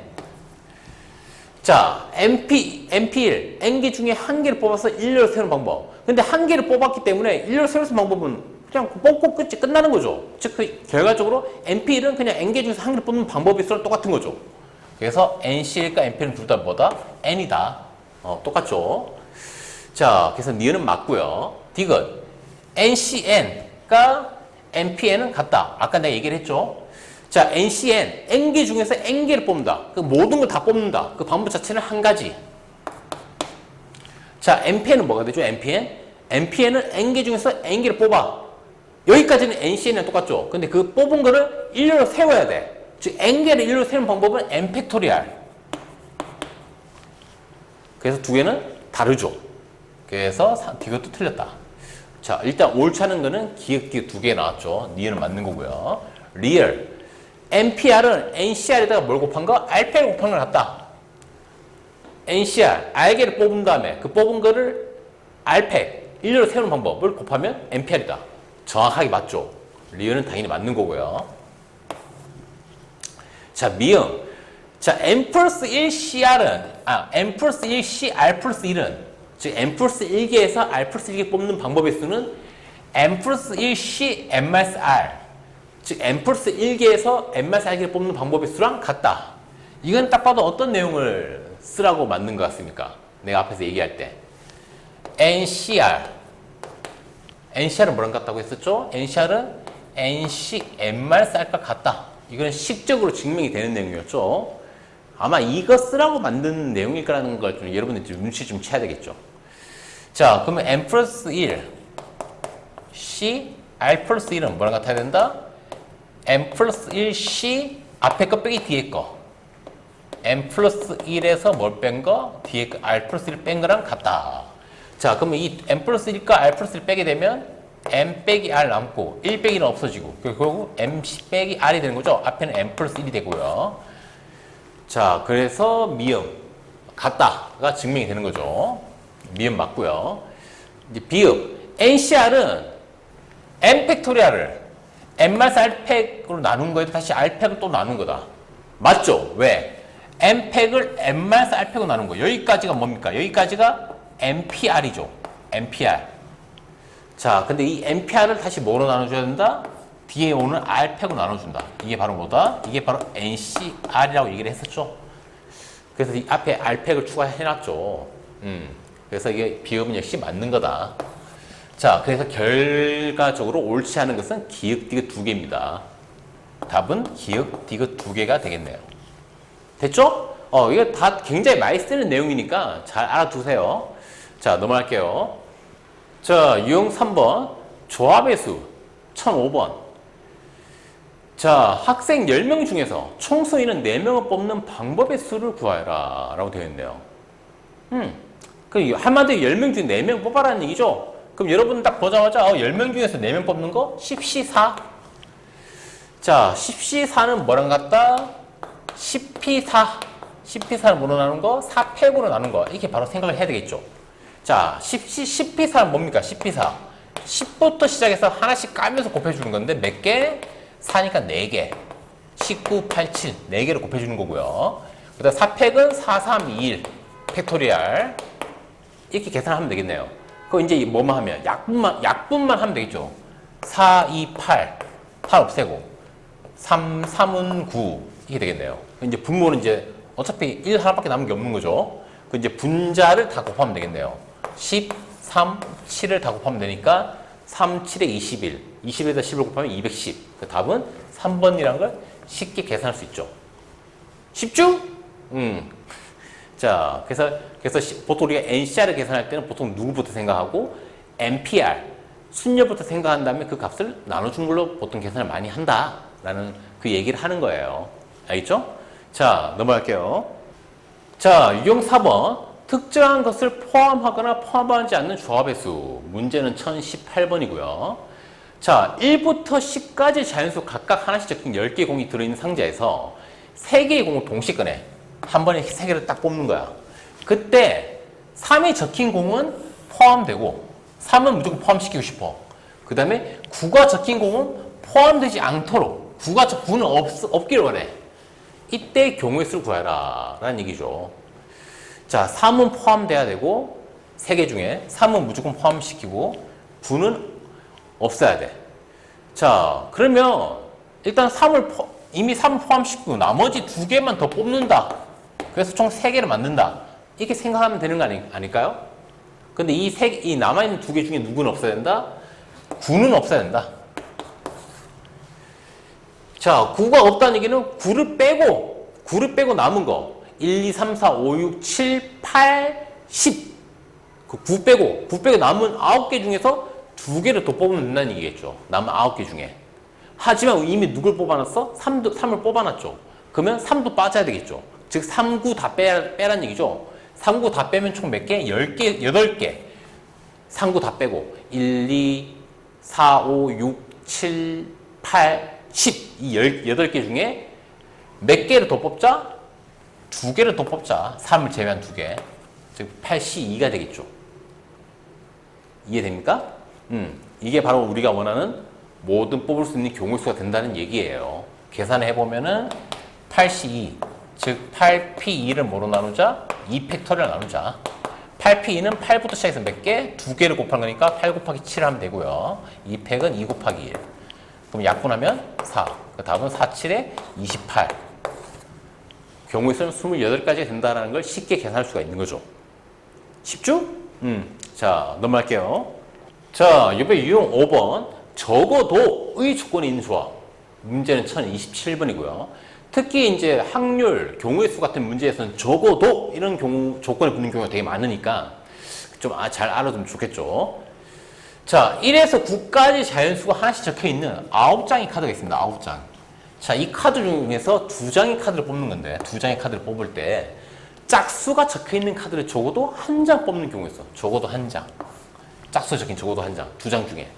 자, MP1, N개 중에 한 개를 뽑아서 일렬을 세우는 방법. 근데 한 개를 뽑았기 때문에 일렬을 세우는 방법은 그냥 뽑고 끝나는 거죠. 즉, 결과적으로 MP1은 그냥 N개 중에서 한 개를 뽑는 방법이 서로 똑같은 거죠. 그래서 NC1과 NP는 둘 다 뭐다? N이다. 똑같죠. 자, 그래서 니은은 맞고요. 디귿. NCN과 NPN은 같다. 아까 내가 얘기를 했죠. 자, NCN, N개 중에서 N개를 뽑는다. 그 모든 걸 다 뽑는다. 그 방법 자체는 한 가지. 자, NPN은 뭐가 되죠? NPN? NPN은 N개 중에서 N개를 뽑아. 여기까지는 NCN이랑 똑같죠. 근데 그 뽑은 거를 일렬로 세워야 돼. 즉, N개를 일렬로 세우는 방법은 N 팩토리알. 그래서 두 개는 다르죠. 그래서 이것도 틀렸다. 자, 일단 옳지 않은 거는 기역 두 개 나왔죠. 니은은 맞는 거고요. 리얼. NPR은 NCR에다가 뭘 곱한 거? R팩을 곱한 걸 같다. NCR, R개를 뽑은 다음에 그 뽑은 거를 R팩, 일렬로 세우는 방법을 곱하면 NPR이다. 정확하게 맞죠? 리얼은 당연히 맞는 거고요. 자, 미음. 자, N 플러스 1 CR은, N 플러스 1 CR 플러스 1은, 즉, N 플러스 1개에서 R 플러스 1개 뽑는 방법의 수는 N 플러스 1 C N 마이너스 R. 즉, N 플러스 1개에서 N 마이너스 R개를 뽑는 방법의 수랑 같다. 이건 딱 봐도 어떤 내용을 쓰라고 만든 것 같습니까? 내가 앞에서 얘기할 때. NCR. NCR은 뭐랑 같다고 했었죠? NCR은 NC N 마이너스 R과 같다. 이건 식적으로 증명이 되는 내용이었죠. 아마 이거 쓰라고 만든 내용일 거라는 걸 좀 여러분들 좀 눈치 좀 채야 되겠죠. 자, 그러면 N 플러스 1 C R 플러스 1은 뭐랑 같아야 된다? N 플러스 1 C 앞에 거 빼기 뒤에 거. N 플러스 1에서 뭘 뺀 거? 뒤에 거 R 플러스 1 뺀 거랑 같다. 자, 그러면 이 N 플러스 1과 R 플러스 1 빼게 되면 M 빼기 R 남고 1 빼기는 없어지고 결국 M 빼기 R이 되는 거죠. 앞에는 M 플러스 1이 되고요. 자, 그래서 미음 같다가 증명이 되는 거죠. 미음 맞고요. 이제 비읍 NCR은 N 팩토리알을 N 마이너스 R 팩으로 나눈 거에도 다시 R 팩을 또 나눈 거다. 맞죠? 왜? N 팩을 N 마이너스 R 팩으로 나눈 거. 여기까지가 뭡니까? 여기까지가 NPR이죠. NPR. 자, 근데 이 NPR을 다시 뭐로 나눠줘야 된다? 뒤에 오는 R팩으로 나눠준다. 이게 바로 뭐다? 이게 바로 NCR이라고 얘기를 했었죠. 그래서 이 앞에 R팩을 추가해놨죠. 그래서 이게 비읍은 역시 맞는 거다. 자, 그래서 결과적으로 옳지 않은 것은 기역, 디귿 두 개입니다. 답은 기역, 디귿 두 개가 되겠네요. 됐죠? 이거 다 굉장히 많이 쓰는 내용이니까 잘 알아두세요. 자, 넘어갈게요. 자, 유형 3번. 조합의 수. 1005번. 자, 학생 10명 중에서 총수인은 4명을 뽑는 방법의 수를 구하여라. 라고 되어 있네요. 그 한마디로 10명 중에 4명 뽑아라는 얘기죠? 그럼 여러분 딱 보자마자 10명 중에서 4명 뽑는 거? 10C4. 자, 10C4는 뭐랑 같다? 10P4. 10P4는 뭐로 나눈 거? 4팩으로 나눈 거. 이렇게 바로 생각을 해야 되겠죠? 자, 10P4는 뭡니까? 10P4. 10부터 시작해서 하나씩 까면서 곱해주는 건데 몇 개? 4니까 4개. 19, 8, 7. 4개를 곱해주는 거고요. 그 다음 4팩은 4, 3, 2, 1. 팩토리알. 이렇게 계산하면 되겠네요. 그거 이제 뭐만 하면? 약분만 하면 되겠죠. 4, 2, 8. 8 없애고. 3, 3은 9. 이게 되겠네요. 이제 분모는 이제 어차피 1 하나밖에 남은 게 없는 거죠. 그 이제 분자를 다 곱하면 되겠네요. 10, 3, 7을 다 곱하면 되니까 3, 7에 21. 21에다 10을 곱하면 210. 그 답은 3번이라는 걸 쉽게 계산할 수 있죠. 쉽죠? 자, 그래서 보통 우리가 NCR을 계산할 때는 보통 누구부터 생각하고 NPR, 순열부터 생각한 다음에 그 값을 나눠준 걸로 보통 계산을 많이 한다라는 그 얘기를 하는 거예요. 알겠죠? 자, 넘어갈게요. 자, 유형 4번. 특정한 것을 포함하거나 포함하지 않는 조합의 수. 문제는 1018번이고요. 자, 1부터 10까지 자연수 각각 하나씩 적힌 10개의 공이 들어있는 상자에서 3개의 공을 동시에 꺼내. 한 번에 3개를 딱 뽑는 거야. 그때 3이 적힌 공은 포함되고 3은 무조건 포함시키고 싶어. 그 다음에 9가 적힌 공은 포함되지 않도록 9는 없기를 원해. 이때 경우의 수를 구하라 라는 얘기죠. 자, 3은 포함돼야 되고 3개 중에 3은 무조건 포함시키고 9는 없어야 돼. 자, 그러면 일단 이미 3을 포함시키고 나머지 2개만 더 뽑는다. 그래서 총 3개를 만든다. 이렇게 생각하면 되는 거 아닐까요? 근데 이 남아있는 2개 중에 누구는 없어야 된다? 9는 없어야 된다. 자, 9가 없다는 얘기는 9를 빼고 남은 거 1, 2, 3, 4, 5, 6, 7, 8, 10 그 9 빼고 남은 9개 중에서 2개를 더 뽑으면 된다는 얘기겠죠. 남은 9개 중에. 하지만 이미 누굴 뽑아놨어? 3을 뽑아놨죠. 그러면 3도 빠져야 되겠죠. 즉 3, 9 다 빼라는 얘기죠. 3, 9 다 빼면 총 몇 개? 10개, 8개. 3, 9 다 빼고 1, 2, 4, 5, 6, 7, 8, 10 이 8개 중에 몇 개를 더 뽑자? 2개를 더 뽑자. 3을 제외한 2개. 즉 82가 되겠죠. 이해됩니까? 이게 바로 우리가 원하는 모든 뽑을 수 있는 경우의 수가 된다는 얘기예요. 계산해 보면은 82, 즉 8p2를 뭐로 나누자? 2팩터리얼 나누자. 8p2는 8부터 시작해서 몇 개? 2개를 곱한 거니까 8 곱하기 7을 하면 되고요. 2팩은 2 곱하기 1. 그럼 약분하면 4. 그 답은 4, 7에 28. 경우의 수는 28가지가 된다는 걸 쉽게 계산할 수가 있는 거죠. 쉽죠? 자, 넘어갈게요. 자, 이번에 유형 5번. 적어도의 조건이 있는 조합. 문제는 1027번이고요. 특히 이제 확률, 경우의 수 같은 문제에서는 적어도 이런 조건이 붙는 경우가 되게 많으니까 좀 잘 알아두면 좋겠죠. 자, 1에서 9까지 자연수가 하나씩 적혀 있는 9장의 카드가 있습니다. 9장. 자, 이 카드 중에서 2장의 카드를 뽑는 건데, 2장의 카드를 뽑을 때 짝수가 적혀 있는 카드를 적어도 한 장 뽑는 경우가 있어. 적어도 한 장. 짝수가 적힌 적어도 한 장. 2장 중에.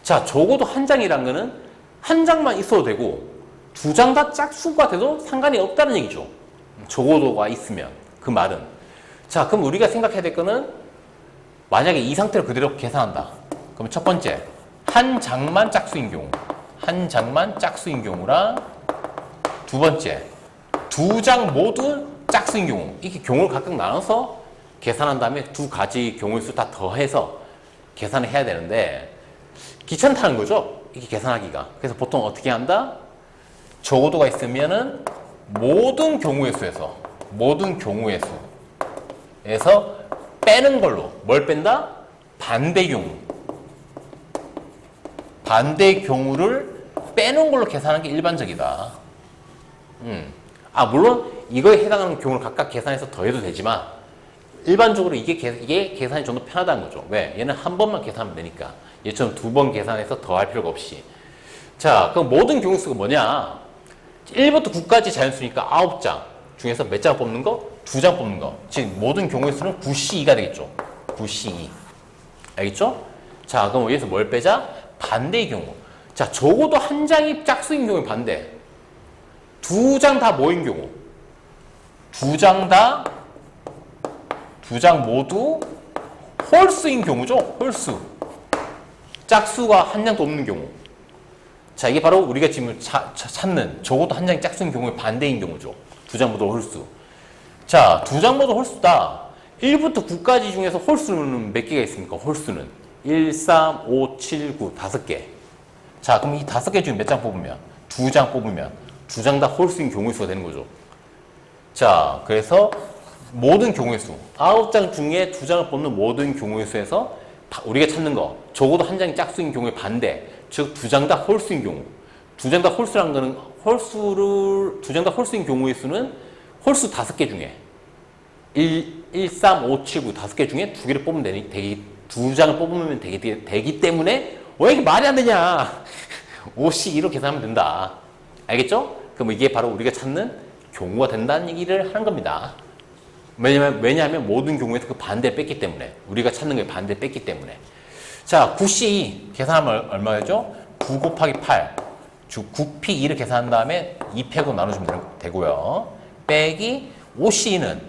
자, 적어도 한 장이란 거는 한 장만 있어도 되고 2장 다 짝수가 돼도 상관이 없다는 얘기죠. 적어도가 있으면. 그 말은. 자, 그럼 우리가 생각해야 될 거는 만약에 이 상태로 그대로 계산한다. 그럼 첫 번째, 한 장만 짝수인 경우. 한 장만 짝수인 경우랑 두 번째, 2장 모두 짝수인 경우. 이렇게 경우를 각각 나눠서 계산한 다음에 2가지 경우의 수 다 더해서 계산을 해야 되는데 귀찮다는 거죠. 이렇게 계산하기가. 그래서 보통 어떻게 한다? 적어도가 있으면은 모든 경우의 수에서 빼는 걸로 뭘 뺀다? 반대 경우를 빼는 걸로 계산하는 게 일반적이다. 물론 이거에 해당하는 경우를 각각 계산해서 더해도 되지만 일반적으로 이게 계산이 좀 더 편하다는 거죠. 왜? 얘는 한 번만 계산하면 되니까. 얘처럼 2번 계산해서 더할 필요가 없이. 자, 그럼 모든 경우 수가 뭐냐? 1부터 9까지 자연수니까 9장 중에서 몇 장 뽑는 거? 2장 뽑는 거. 즉 모든 경우의 수는 9C2가 되겠죠. 9C2. 알겠죠? 자, 그럼 여기서 뭘 빼자? 반대의 경우. 자, 적어도 한 장이 짝수인 경우에 반대. 2장 다 뭐인 경우? 2장 모두 홀수인 경우죠. 홀수. 짝수가 한 장도 없는 경우. 자, 이게 바로 우리가 지금 찾는 적어도 한 장이 짝수인 경우의 반대인 경우죠. 2장 모두 홀수. 자, 2장 모두 홀수다. 1부터 9까지 중에서 홀수는 몇 개가 있습니까? 홀수는 1, 3, 5, 7, 9, 5개. 자, 그럼 이 5개 중에 몇 장 뽑으면? 2장 뽑으면 2장 다 홀수인 경우의 수가 되는 거죠. 자, 그래서 모든 경우의 수, 9장 중에 2장을 뽑는 모든 경우의 수에서 우리가 찾는 거, 적어도 한 장이 짝수인 경우의 반대, 즉 2장 다 홀수인 경우. 2장 다 홀수라는 거는 2장 다 홀수인 경우의 수는 홀수 5개 중에 1, 3, 5, 7, 9 5개 중에 2개를 뽑으면 두 장을 뽑으면 되기 때문에 왜 이렇게 말이 안 되냐? 5C2로 계산하면 된다. 알겠죠? 그럼 이게 바로 우리가 찾는 경우가 된다는 얘기를 하는 겁니다. 왜냐하면 모든 경우에서 그 반대를 뺐기 때문에. 우리가 찾는 게 반대를 뺐기 때문에. 자, 9C2 계산하면 얼마죠? 9 곱하기 8. 9P2를 계산한 다음에 2팩으로 나눠주면 되고요. 빼기 5C2는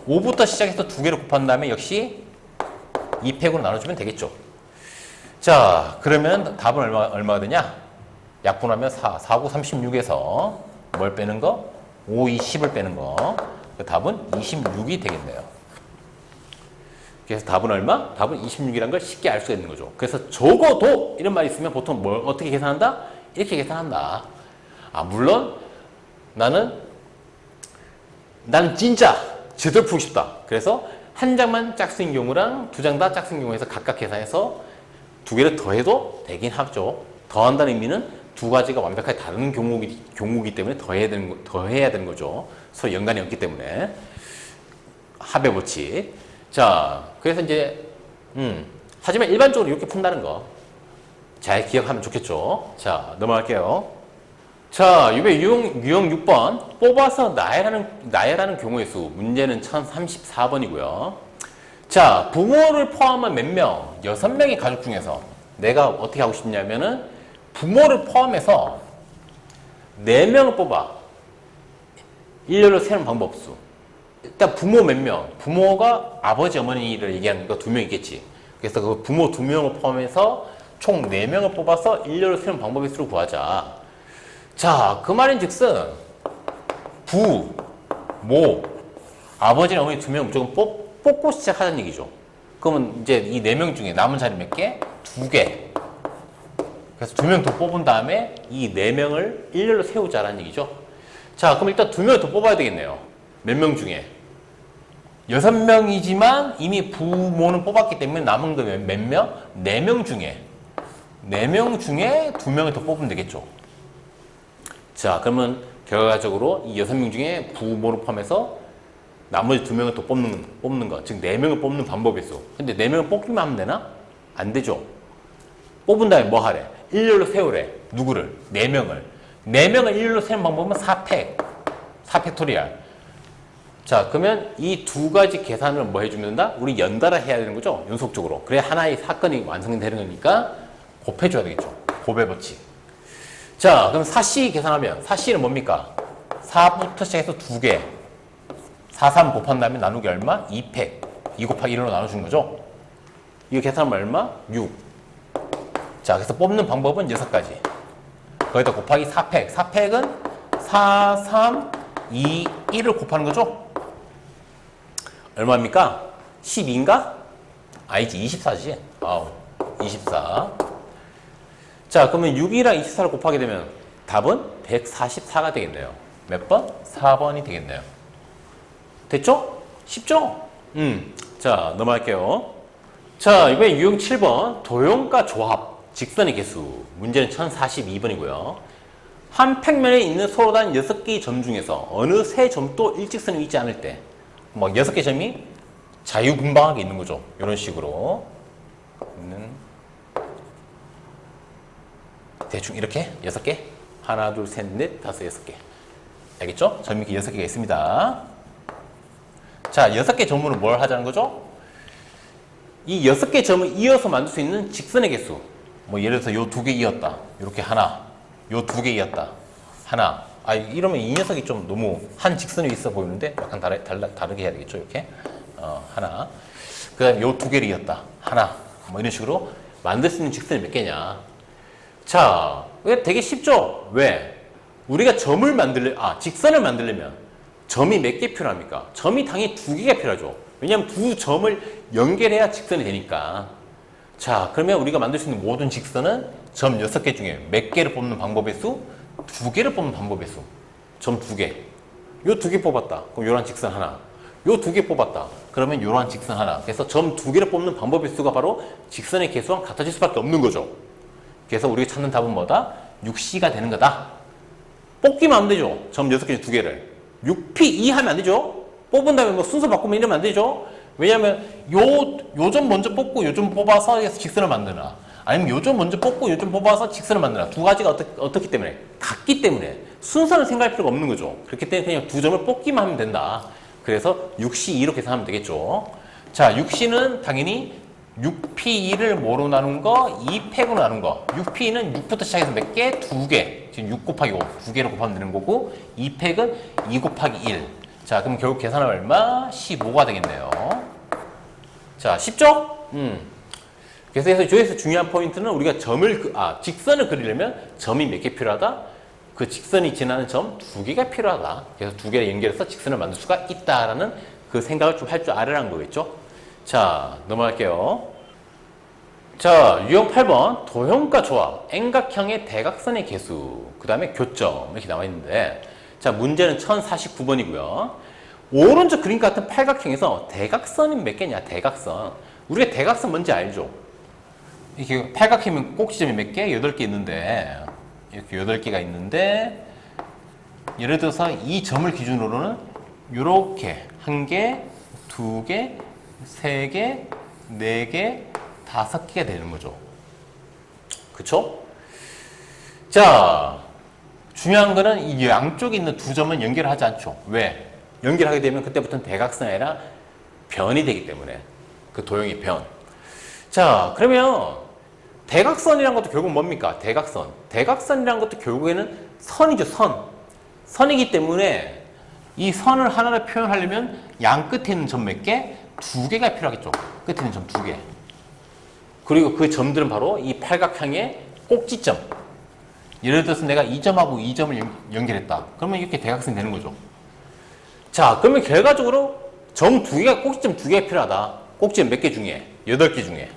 5부터 시작해서 두 개를 곱한 다음에 역시 2팩으로 나눠주면 되겠죠. 자, 그러면 답은 얼마가 되냐? 약분하면 4, 9, 36에서 뭘 빼는 거? 5, 2, 10을 빼는 거. 그 답은 26이 되겠네요. 그래서 답은 얼마? 답은 26이라는 걸 쉽게 알 수가 있는 거죠. 그래서 적어도 이런 말이 있으면 보통 뭘 어떻게 계산한다? 이렇게 계산한다. 물론 나는 진짜 제대로 풀고 싶다. 그래서 한 장만 짝수인 경우랑 두 장 다 짝수인 경우에서 각각 계산해서 두 개를 더해도 되긴 하죠. 더한다는 의미는 두 가지가 완벽하게 다른 경우이기 때문에 더해야 되는 거죠. 서로 연관이 없기 때문에. 합의 법칙. 자, 그래서 이제, 하지만 일반적으로 이렇게 푼다는 거 잘 기억하면 좋겠죠. 자, 넘어갈게요. 자, 유형 6번. 뽑아서 나열하는 경우의 수. 문제는 1034번이고요. 자, 부모를 포함한 몇 명? 6명의 가족 중에서 내가 어떻게 하고 싶냐면은 부모를 포함해서 4명을 뽑아. 일렬로 세는 방법수. 일단 부모 몇 명? 부모가 아버지, 어머니를 얘기하는 거 2명 있겠지. 그래서 그 부모 2명을 포함해서 총 4명을 뽑아서 일렬로 세는 방법의 수를 구하자. 자, 그 말인즉슨 부, 모, 아버지나 어머니 2명 무조건 뽑고 시작하자는 얘기죠. 그러면 이제 이 4명 중에 남은 자리 몇 개? 2개. 그래서 2명 더 뽑은 다음에 이 4명을 일렬로 세우자라는 얘기죠. 자, 그럼 일단 2명을 더 뽑아야 되겠네요. 몇 명 중에? 6명이지만 이미 부모는 뽑았기 때문에 남은 거 몇 명? 4명 중에 2명을 더 뽑으면 되겠죠. 자, 그러면 결과적으로 이 6명 중에 부모를 포함해서 나머지 2명을 더 뽑는 거. 즉 4명을 뽑는 방법이 있어. 근데 4명을 뽑기만 하면 되나? 안 되죠. 뽑은 다음에 뭐 하래? 일렬로 세우래. 누구를? 4명을. 4명을 일렬로 세우는 방법은 4팩토리얼. 자, 그러면 이 두 가지 계산을 뭐 해주면 된다? 우리 연달아 해야 되는 거죠? 연속적으로. 그래야 하나의 사건이 완성되는 거니까 곱해줘야 되겠죠. 곱의 법칙. 자, 그럼 4C 계산하면 4C는 뭡니까? 4부터 시작해서 2개. 4, 3 곱한 다음에 나누기 얼마? 2팩. 2 곱하기 1로 나눠주는 거죠. 이거 계산하면 얼마? 6. 자, 그래서 뽑는 방법은 6가지. 거기다 곱하기 4팩. 4팩은 4, 3, 2, 1을 곱하는 거죠. 얼마입니까? 12인가? 아니지, 24지. 24. 자, 그러면 6이랑 24를 곱하게 되면 답은 144가 되겠네요. 몇 번? 4번이 되겠네요. 됐죠? 쉽죠? 자, 넘어갈게요. 자, 이번에 유형 7번. 도형과 조합, 직선의 개수. 문제는 1042번이고요. 한 평면에 있는 서로 다른 6개의 점 중에서 어느 세 점도 일직선이 있지 않을 때, 막 6개 점이 자유분방하게 있는 거죠. 이런 식으로. 대충 이렇게 6개. 하나, 둘, 셋, 넷, 다섯, 6개. 알겠죠? 점이 이렇게 6개가 있습니다. 자, 6개 점으로 뭘 하자는 거죠? 이 6개 점을 이어서 만들 수 있는 직선의 개수. 뭐 예를 들어서 요 2개 이었다. 이렇게 하나. 요 2개 이었다. 하나. 이러면 이 녀석이 좀 너무 한 직선이 있어 보이는데 약간 다르게 해야 되겠죠? 이렇게. 하나. 그 다음에 요 2개를 이었다. 하나. 뭐 이런 식으로 만들 수 있는 직선이 몇 개냐. 자, 이게 되게 쉽죠? 왜? 우리가 직선을 만들려면 점이 몇 개 필요합니까? 점이 당연히 2개가 필요하죠. 왜냐하면 두 점을 연결해야 직선이 되니까. 자, 그러면 우리가 만들 수 있는 모든 직선은 점 6개 중에 몇 개를 뽑는 방법의 수? 2개를 뽑는 방법의 수. 점 2개. 요 2개 뽑았다. 그럼 요런 직선 하나. 요 2개 뽑았다. 그러면 요런 직선 하나. 그래서 점 2개를 뽑는 방법의 수가 바로 직선의 개수와 같아질 수밖에 없는 거죠. 그래서 우리가 찾는 답은 뭐다? 6C가 되는 거다. 뽑기만 하면 되죠. 점 6개 중에 2개를. 6P2 하면 안 되죠. 뽑은 다음에 뭐 순서 바꾸면 이러면 안 되죠. 왜냐면 요 점 먼저 뽑고 요 점 뽑아서 직선을 만드나, 아니면 요 점 먼저 뽑고 요 점 뽑아서 직선을 만드나, 두 가지가 어떻기 때문에 같기 때문에 순서는 생각할 필요가 없는 거죠. 그렇기 때문에 그냥 두 점을 뽑기만 하면 된다. 그래서 6C2 이렇게 계산하면 되겠죠. 자, 6C는 당연히 6P2를 뭐로 나눈 거? 2팩으로 나눈 거. 6P2는 6부터 시작해서 몇 개? 2개. 지금 6 곱하기 5. 2개로 곱하면 되는 거고, 2팩은 2 곱하기 1. 자, 그럼 결국 계산하면 얼마? 15가 되겠네요. 자, 쉽죠? 그래서 여기서 중요한 포인트는 우리가 직선을 그리려면 점이 몇 개 필요하다? 그 직선이 지나는 점 2개가 필요하다. 그래서 2개를 연결해서 직선을 만들 수가 있다라는 그 생각을 좀 할 줄 알아라는 거겠죠? 자, 넘어갈게요. 자, 유형 8번. 도형과 조합, N각형의 대각선의 개수, 그 다음에 교점 이렇게 나와 있는데, 자, 문제는 1049번이고요. 오른쪽 그림 같은 팔각형에서 대각선이 몇 개냐? 대각선. 우리가 대각선 뭔지 알죠? 이렇게 팔각형이면 꼭지점이 몇 개? 8개 있는데, 이렇게 8개가 있는데, 예를 들어서 이 점을 기준으로는 이렇게 1개, 2개, 3개, 4개, 5개가 되는 거죠. 그쵸? 자, 중요한 거는 이 양쪽에 있는 두 점은 연결을 하지 않죠. 왜? 연결하게 되면 그때부터는 대각선이 아니라 변이 되기 때문에. 그 도형의 변. 자, 그러면 대각선이란 것도 결국 뭡니까? 대각선. 대각선이란 것도 결국에는 선이죠, 선. 선이기 때문에 이 선을 하나를 표현하려면 양 끝에 있는 점 몇 개? 2개가 필요하겠죠. 끝에 있는 점 2개. 그리고 그 점들은 바로 이 팔각형의 꼭지점. 예를 들어서 내가 이 점하고 이 점을 연결했다. 그러면 이렇게 대각선이 되는 거죠. 자, 그러면 결과적으로 점 2개가, 꼭지점 2개가 필요하다. 꼭지점 몇 개 중에? 8개 중에.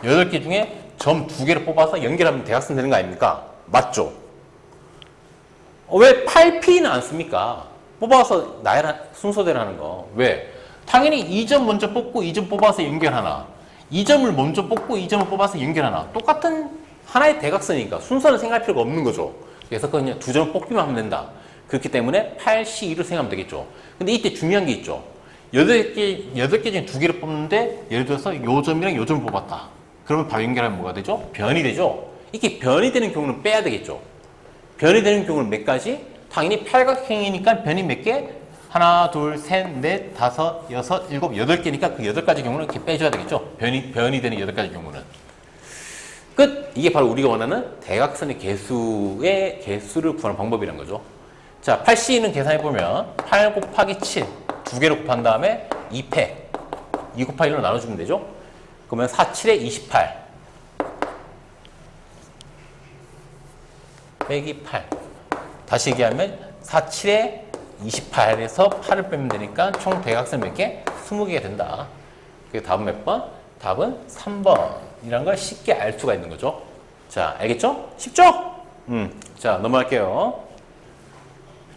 8개 중에 점 2개를 뽑아서 연결하면 대각선 되는 거 아닙니까? 맞죠? 왜 8P는 안 씁니까? 뽑아서 순서대로 하는 거. 왜? 당연히 이 점 먼저 뽑고 이 점 뽑아서 연결하나, 이 점을 먼저 뽑고 이 점을 뽑아서 연결하나, 똑같은 하나의 대각선이니까 순서는 생각할 필요가 없는 거죠. 그래서 그냥 두 점을 뽑기만 하면 된다. 그렇기 때문에 8C2를 생각하면 되겠죠. 근데 이때 중요한 게 있죠. 8개 중에 2개를 뽑는데, 예를 들어서 요 점이랑 요 점을 뽑았다. 그러면 바로 연결하면 뭐가 되죠? 변이 되죠. 이렇게 변이 되는 경우는 빼야 되겠죠. 변이 되는 경우는 몇 가지? 당연히 팔각형이니까 변이 몇 개? 하나, 둘, 셋, 넷, 다섯, 여섯, 일곱, 8개니까 그 8가지 경우는 이렇게 빼줘야 되겠죠. 변이 되는 8가지 경우는. 끝! 이게 바로 우리가 원하는 대각선의 개수를 구하는 방법이란 거죠. 자, 8C는 계산해보면 8 곱하기 7, 2개를 곱한 다음에 2패, 2 곱하기 1로 나눠주면 되죠. 그러면 4, 7에 28 빼기 8. 다시 얘기하면 4, 7에 28에서 8을 빼면 되니까 총 대각선 몇 개? 20개가 된다. 그게 답은 몇 번? 답은 3번이란 걸 쉽게 알 수가 있는 거죠. 자, 알겠죠? 쉽죠? 자, 넘어갈게요.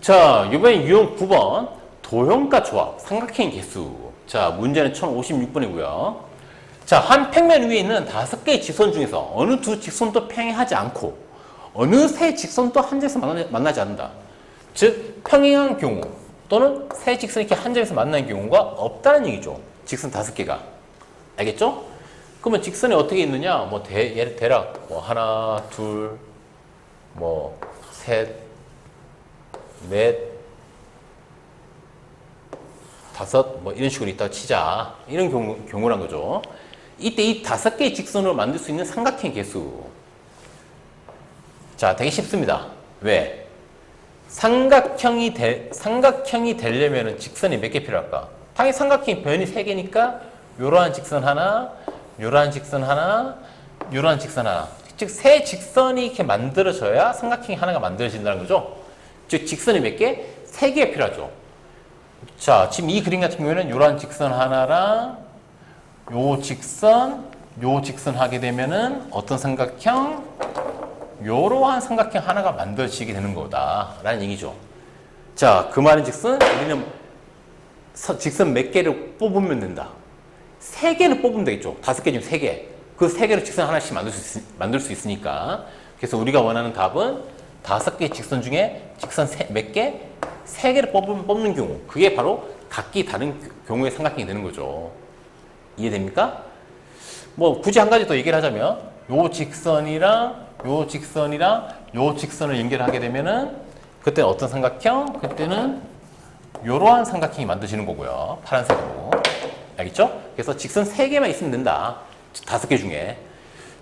자, 이번엔 유형 9번. 도형과 조합, 삼각형 개수. 자, 문제는 1056번이고요. 자, 한 평면 위에 있는 5개의 직선 중에서 어느 두 직선도 평행하지 않고 어느 세 직선도 한 점에서 만나지 않는다. 즉, 평행한 경우 또는 세 직선이 이렇게 한 점에서 만나는 경우가 없다는 얘기죠. 직선 5개가. 알겠죠? 그러면 직선이 어떻게 있느냐? 뭐 대략 뭐 하나, 둘, 뭐 셋, 넷, 다섯, 뭐 이런 식으로 있다가 치자. 이런 경우란 거죠. 이때 이 5개의 직선으로 만들 수 있는 삼각형 개수. 자, 되게 쉽습니다. 왜? 삼각형이 되려면 직선이 몇 개 필요할까? 당연히 삼각형이 변이 3개니까 요러한 직선 하나, 요러한 직선 하나, 요러한 직선 하나. 즉, 세 직선이 이렇게 만들어져야 삼각형이 하나가 만들어진다는 거죠. 즉, 직선이 몇 개? 3개가 필요하죠. 자, 지금 이 그림 같은 경우에는 요러한 직선 하나랑 요 직선 하게 되면은 어떤 삼각형? 요러한 삼각형 하나가 만들어지게 되는 거다라는 얘기죠. 자, 그 말은 즉슨 우리는 직선 몇 개를 뽑으면 된다. 3개는 뽑으면 되겠죠. 5개 중에 3개. 그 3개로 직선 하나씩 만들 수 있으니까. 그래서 우리가 원하는 답은 5개의 직선 중에 직선 몇 개? 3개를 뽑는 경우. 그게 바로 각기 다른 경우의 삼각형이 되는 거죠. 이해됩니까? 뭐 굳이 한 가지 더 얘기를 하자면 요 직선이랑 요 직선이랑 요 직선을 연결하게 되면은 그때는 어떤 삼각형? 그때는 요러한 삼각형이 만드시는 거고요. 파란색으로. 알겠죠? 그래서 직선 3개만 있으면 된다. 5개 중에.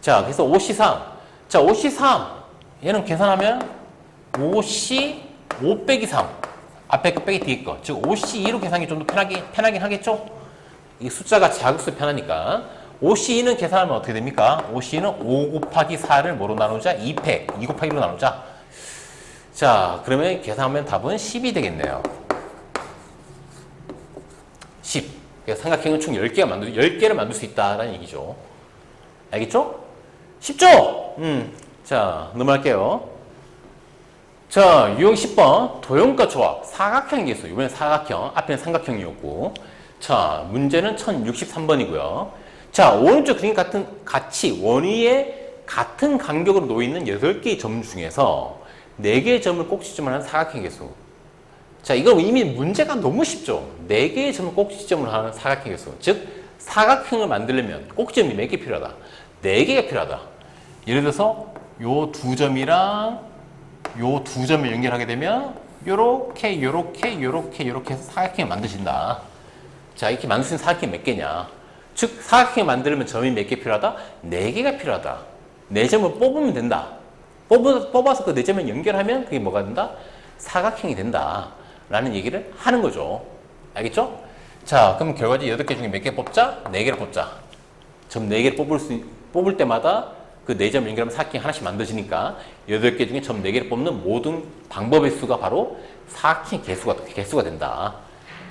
자, 그래서 OC3. 자, OC3. 얘는 계산하면 OC 5 빼기 3. 앞에 거 빼기 뒤에 거. 즉, OC2로 계산이 좀 더 편하긴 하겠죠? 이 숫자가 작을수록 편하니까. OC2는 계산하면 어떻게 됩니까? OC2는 5 곱하기 4를 뭐로 나누자? 2패. 2 곱하기 1로 나누자. 자, 그러면 계산하면 답은 10이 되겠네요. 10. 그래서 삼각형은 총 10개를 만들 수 있다라는 얘기죠. 알겠죠? 쉽죠? 자, 넘어갈게요. 자, 유형 10번. 도형과 조합. 사각형 계수. 이번엔 사각형. 앞에는 삼각형이었고. 자, 문제는 1063번이고요. 자, 오른쪽 그림 같이 원위에 같은 간격으로 놓여있는 8개의 점 중에서 4개의 점을 꼭지점을 하는 사각형 계수. 자, 이거 이미 문제가 너무 쉽죠? 4개의 점을 꼭지점으로 하는 사각형 계수. 즉, 사각형을 만들려면 꼭지점이 몇 개 필요하다? 4개가 필요하다. 예를 들어서 요 두 점이랑 요 두 점을 연결하게 되면 요렇게 해서 사각형을 만드신다. 자, 이렇게 만들 수 있는 사각형이 몇 개냐? 즉, 사각형을 만들려면 점이 몇 개 필요하다? 4개가 필요하다. 4점을 뽑으면 된다. 뽑아서 그 4점을 연결하면 그게 뭐가 된다? 사각형이 된다. 라는 얘기를 하는 거죠. 알겠죠? 자, 그럼 결과지 8개 중에 몇 개 뽑자? 4개를 뽑자. 점 4개를 뽑을 때마다 그 4점 연결하면 사각형이 하나씩 만들어지니까 8개 중에 점 4개를 뽑는 모든 방법의 수가 바로 사각형 개수가 된다.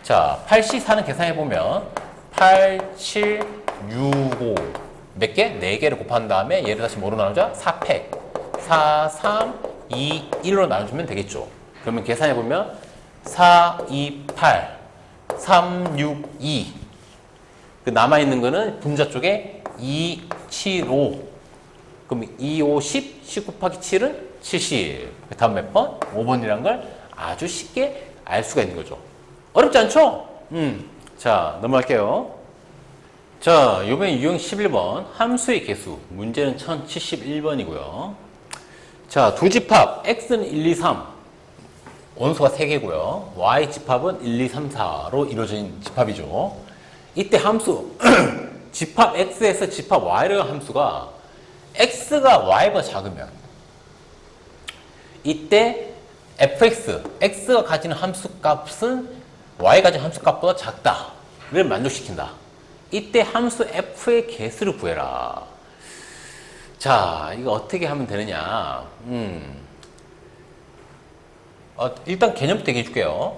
자, 8C4는 계산해보면 8, 7, 6, 5 몇 개? 4개를 곱한 다음에 얘를 다시 뭐로 나누자? 4팩 4, 3, 2, 1로 나눠주면 되겠죠. 그러면 계산해보면 4, 2, 8 3, 6, 2 그 남아있는 거는 분자 쪽에 2, 7, 5 그럼 2, 5, 10 10 곱하기 7은 70 그 다음 몇 번? 5번이란 걸 아주 쉽게 알 수가 있는 거죠. 어렵지 않죠? 자, 넘어갈게요. 자, 요번에 유형 11번 함수의 개수 문제는 1071번이고요. 자, 두 집합 x는 1, 2, 3 원소가 3개고요. y 집합은 1, 2, 3, 4로 이루어진 집합이죠. 이때 함수 집합 x에서 집합 y라는 함수가 x가 y보다 작으면 이때 fx, x가 가지는 함수값은 y가 가지는 함수값보다 작다를 만족시킨다. 이때 함수 f의 개수를 구해라. 자, 이거 어떻게 하면 되느냐? 일단 개념부터 얘기해 줄게요.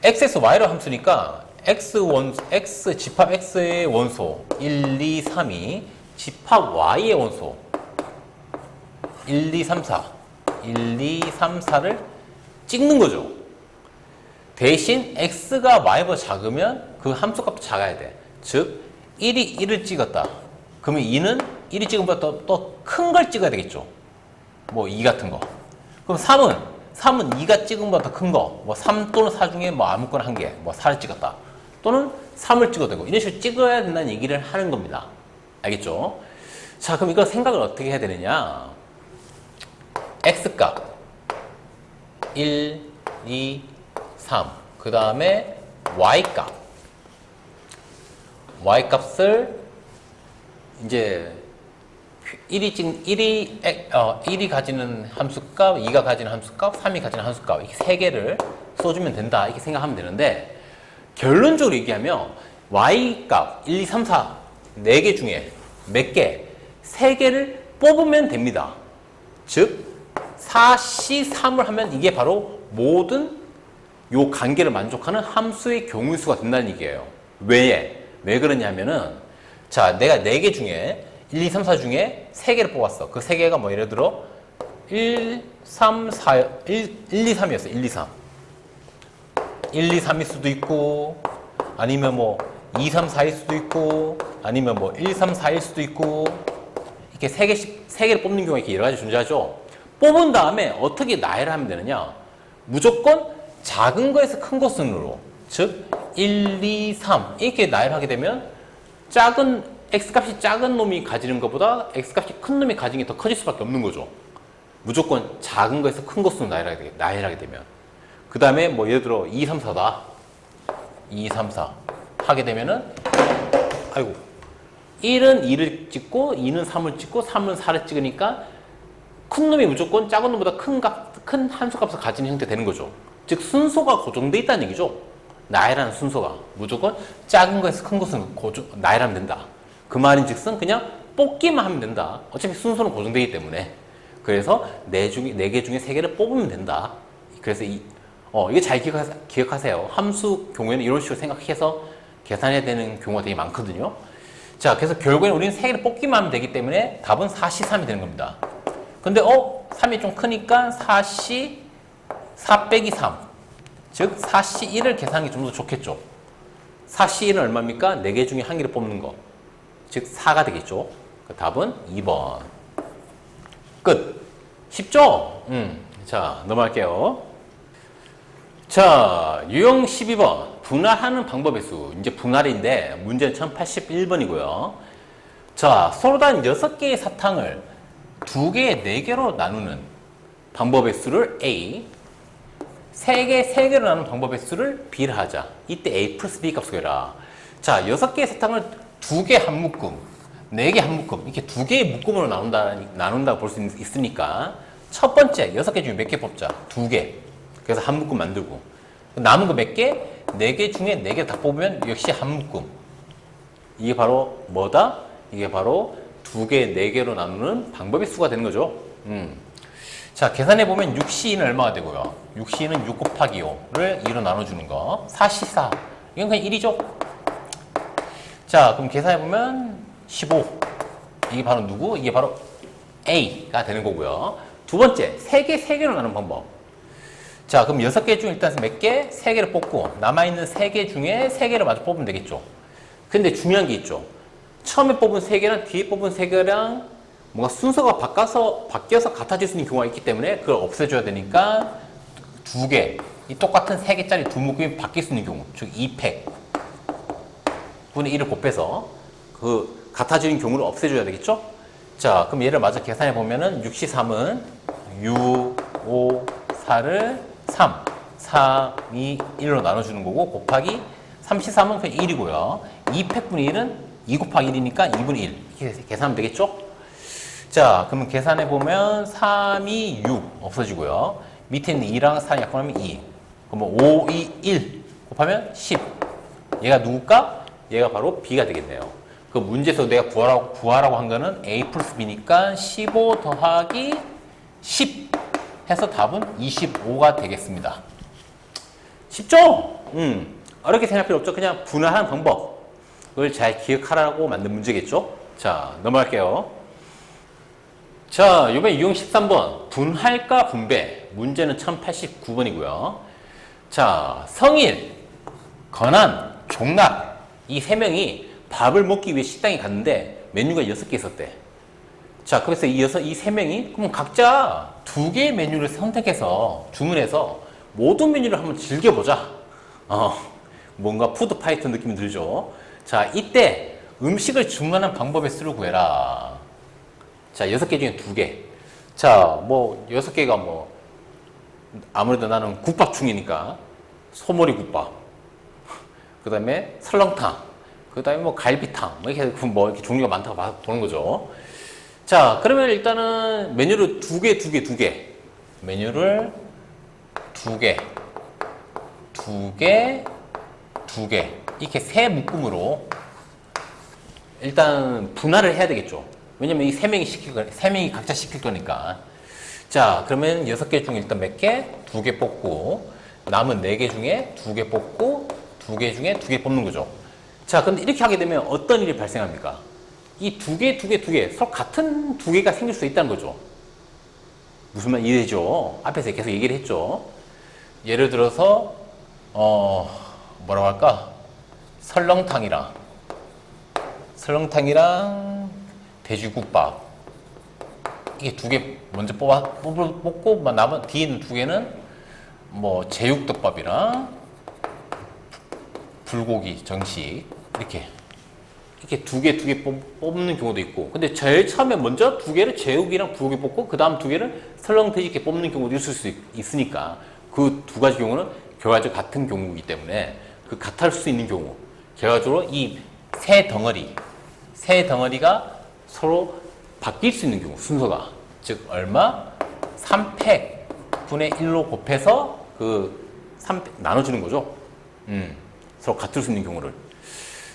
x에서 y로 함수니까 x 집합 x의 원소 1, 2, 3이 집합 y의 원소 1, 2, 3, 4 1, 2, 3, 4를 찍는 거죠. 대신 x가 y보다 작으면 그 함수값도 작아야 돼. 즉 1이 1을 찍었다. 그러면 2는 1이 찍은 것보다 또 큰 걸 찍어야 되겠죠. 뭐 2 같은 거. 그럼 3은 2가 찍은 것보다 더 큰 거. 뭐 3 또는 4 중에 뭐 아무거나 한 개. 뭐 4를 찍었다. 또는 3을 찍어도 되고 이런 식으로 찍어야 된다는 얘기를 하는 겁니다. 알겠죠? 자, 그럼 이거 생각을 어떻게 해야 되느냐? x값 1, 2, 3. 그 다음에 y값을 이제 1이 가지는 함수값, 2가 가지는 함수값, 3이 가지는 함수값 이렇게 3개를 써주면 된다 이렇게 생각하면 되는데 결론적으로 얘기하면 y값 1, 2, 3, 4 4개 중에 몇 개? 3개를 뽑으면 됩니다. 즉 4C3을 하면 이게 바로 모든 요 관계를 만족하는 함수의 경우수가 된다는 얘기예요. 왜 그러냐면은 자, 내가 4개 중에 1, 2, 3, 4 중에 3개를 뽑았어. 그 3개가 뭐 예를 들어 1, 3, 4, 1, 2, 3이었어. 1, 2, 3. 1, 2, 3일 수도 있고 아니면 뭐 2, 3, 4일 수도 있고 아니면 뭐 1, 3, 4일 수도 있고 이렇게 3개를 뽑는 경우가 이렇게 여러 가지 존재하죠. 뽑은 다음에 어떻게 나열을 하면 되느냐? 무조건 작은 거에서 큰 거 순으로 즉 1, 2, 3 이렇게 나열하게 되면 작은 x값이 작은 놈이 가지는 것보다 x값이 큰 놈이 가지는 게 더 커질 수밖에 없는 거죠. 무조건 작은 거에서 큰 것으로 나열하게 되면. 그 다음에 뭐 예를 들어 2, 3, 4다. 2, 3, 4 하게 되면은 아이고 1은 2를 찍고 2는 3을 찍고 3은 4를 찍으니까 큰 놈이 무조건 작은 놈보다 큰 함수값을 가지는 형태 되는 거죠. 즉 순서가 고정돼 있다는 얘기죠. 나열하는 순서가 무조건 작은 거에서 큰 것은 나열하면 된다. 그 말인즉슨 그냥 뽑기만 하면 된다. 어차피 순서는 고정되기 때문에. 그래서 4개 중에 3개를 뽑으면 된다. 그래서 이게 잘 기억하세요. 함수 경우에는 이런 식으로 생각해서 계산해야 되는 경우가 되게 많거든요. 자, 그래서 결국에는 우리는 3개를 뽑기만 하면 되기 때문에 답은 4C3이 되는 겁니다. 근데 3이 좀 크니까 4C 4 빼기 3. 즉 4C1을 계산하는 게 좀 더 좋겠죠. 4C1은 얼마입니까? 4개 중에 한 개를 뽑는 거. 즉 4가 되겠죠. 답은 2번. 끝. 쉽죠? 자, 넘어갈게요. 자, 유형 12번. 분할하는 방법의 수. 이제 분할인데 문제는 1081번이고요. 자, 서로 다른 6개의 사탕을 2개, 4개로 나누는 방법의 수를 A, 3개, 3개로 나누는 방법의 수를 B를 하자. 이때 A 플러스 B 값을 구해라. 자, 6개의 사탕을 2개 한 묶음, 4개 한 묶음, 이렇게 2개의 묶음으로 나눈다고 볼 수 있으니까 첫 번째 6개 중에 몇 개 뽑자. 2개. 그래서 한 묶음 만들고 남은 거 몇 개? 4개 중에 4개 다 뽑으면 역시 한 묶음. 이게 바로 뭐다? 이게 바로 2개, 4개로 나누는 방법의 수가 되는 거죠. 자, 계산해보면 6C는 얼마가 되고요? 6C는 6 곱하기 5를 2로 나눠주는 거. 4C4. 이건 그냥 1이죠? 자, 그럼 계산해보면 15. 이게 바로 누구? 이게 바로 A가 되는 거고요. 두 번째, 3개, 3개로 나누는 방법. 자, 그럼 6개 중에 일단 몇 개? 3개를 뽑고 남아있는 3개 중에 3개를 마저 뽑으면 되겠죠. 근데 중요한 게 있죠. 처음에 뽑은 3개랑 뒤에 뽑은 3개랑 뭔가 순서가 바뀌어서 같아질 수 있는 경우가 있기 때문에 그걸 없애줘야 되니까 2개, 이 똑같은 3개짜리 두 묶음이 바뀔 수 있는 경우, 즉 2팩 분의 1을 곱해서 그 같아지는 경우를 없애줘야 되겠죠? 자, 그럼 얘를 마저 계산해 보면은 6C3은 6, 5, 4를 3, 4, 2, 1로 나눠주는 거고 곱하기 3C3은 그냥 1이고요. 2팩분의 1은 2 곱하기 1이니까 2분의 1 이렇게 계산하면 되겠죠? 자, 그러면 계산해 보면 3이 6 없어지고요. 밑에 있는 2랑 4랑 약분하면 2. 그러면 5, 2, 1 곱하면 10. 얘가 누굴까? 얘가 바로 B가 되겠네요. 그 문제에서 내가 구하라고 한 거는 A 플러스 B니까 15 더하기 10 해서 답은 25가 되겠습니다. 쉽죠? 어렵게 생각할 필요 없죠. 그냥 분할하는 방법을 잘 기억하라고 만든 문제겠죠? 자, 넘어갈게요. 자, 이번에 유형 13번. 분할과 분배. 문제는 1089번이고요. 자, 성일, 건한, 종락. 이 세 명이 밥을 먹기 위해 식당에 갔는데 메뉴가 6개 있었대. 자, 그래서 이 세 명이 그럼 각자 2개의 메뉴를 선택해서 주문해서 모든 메뉴를 한번 즐겨보자. 뭔가 푸드 파이터 느낌이 들죠. 자, 이때 음식을 주문하는 방법의 수를 구해라. 자, 6개 중에 2개. 자, 뭐 6개가 뭐 아무래도 나는 국밥충이니까 소머리 국밥. 그 다음에 설렁탕. 그 다음에 뭐 갈비탕. 이렇게 종류가 많다고 보는 거죠. 자, 그러면 일단은 메뉴를 2개. 메뉴를 2개. 이렇게 세 묶음으로 일단 분할을 해야 되겠죠. 왜냐면 이 세 명이 각자 시킬 거니까. 자, 그러면 6개 중에 일단 몇 개? 2개 뽑고, 남은 4개 중에 2개 뽑고, 2개 중에 2개 뽑는 거죠. 자, 근데 이렇게 하게 되면 어떤 일이 발생합니까? 이 2개, 서로 같은 2개가 생길 수 있다는 거죠. 무슨 말 이해되죠? 앞에서 계속 얘기를 했죠. 예를 들어서, 뭐라고 할까? 설렁탕이랑 돼지국밥. 이게 2개 먼저 뽑고, 남은 뒤에 있는 2개는 뭐 제육덮밥이랑 불고기, 정식 이렇게 두 개 뽑는 경우도 있고, 근데 제일 처음에 먼저 두 개를 제육이랑 불고기 뽑고 그 다음 두 개를 설렁돼지게 뽑는 경우도 있을 수 있으니까 그 두 가지 경우는 결과적으로 같은 경우이기 때문에 그 같을 수 있는 경우, 결과적으로 이 세 덩어리가 서로 바뀔 수 있는 경우, 순서가 즉 얼마? 3팩 분의 1로 곱해서 그 3팩 나눠주는 거죠. 서로 같을 수 있는 경우를.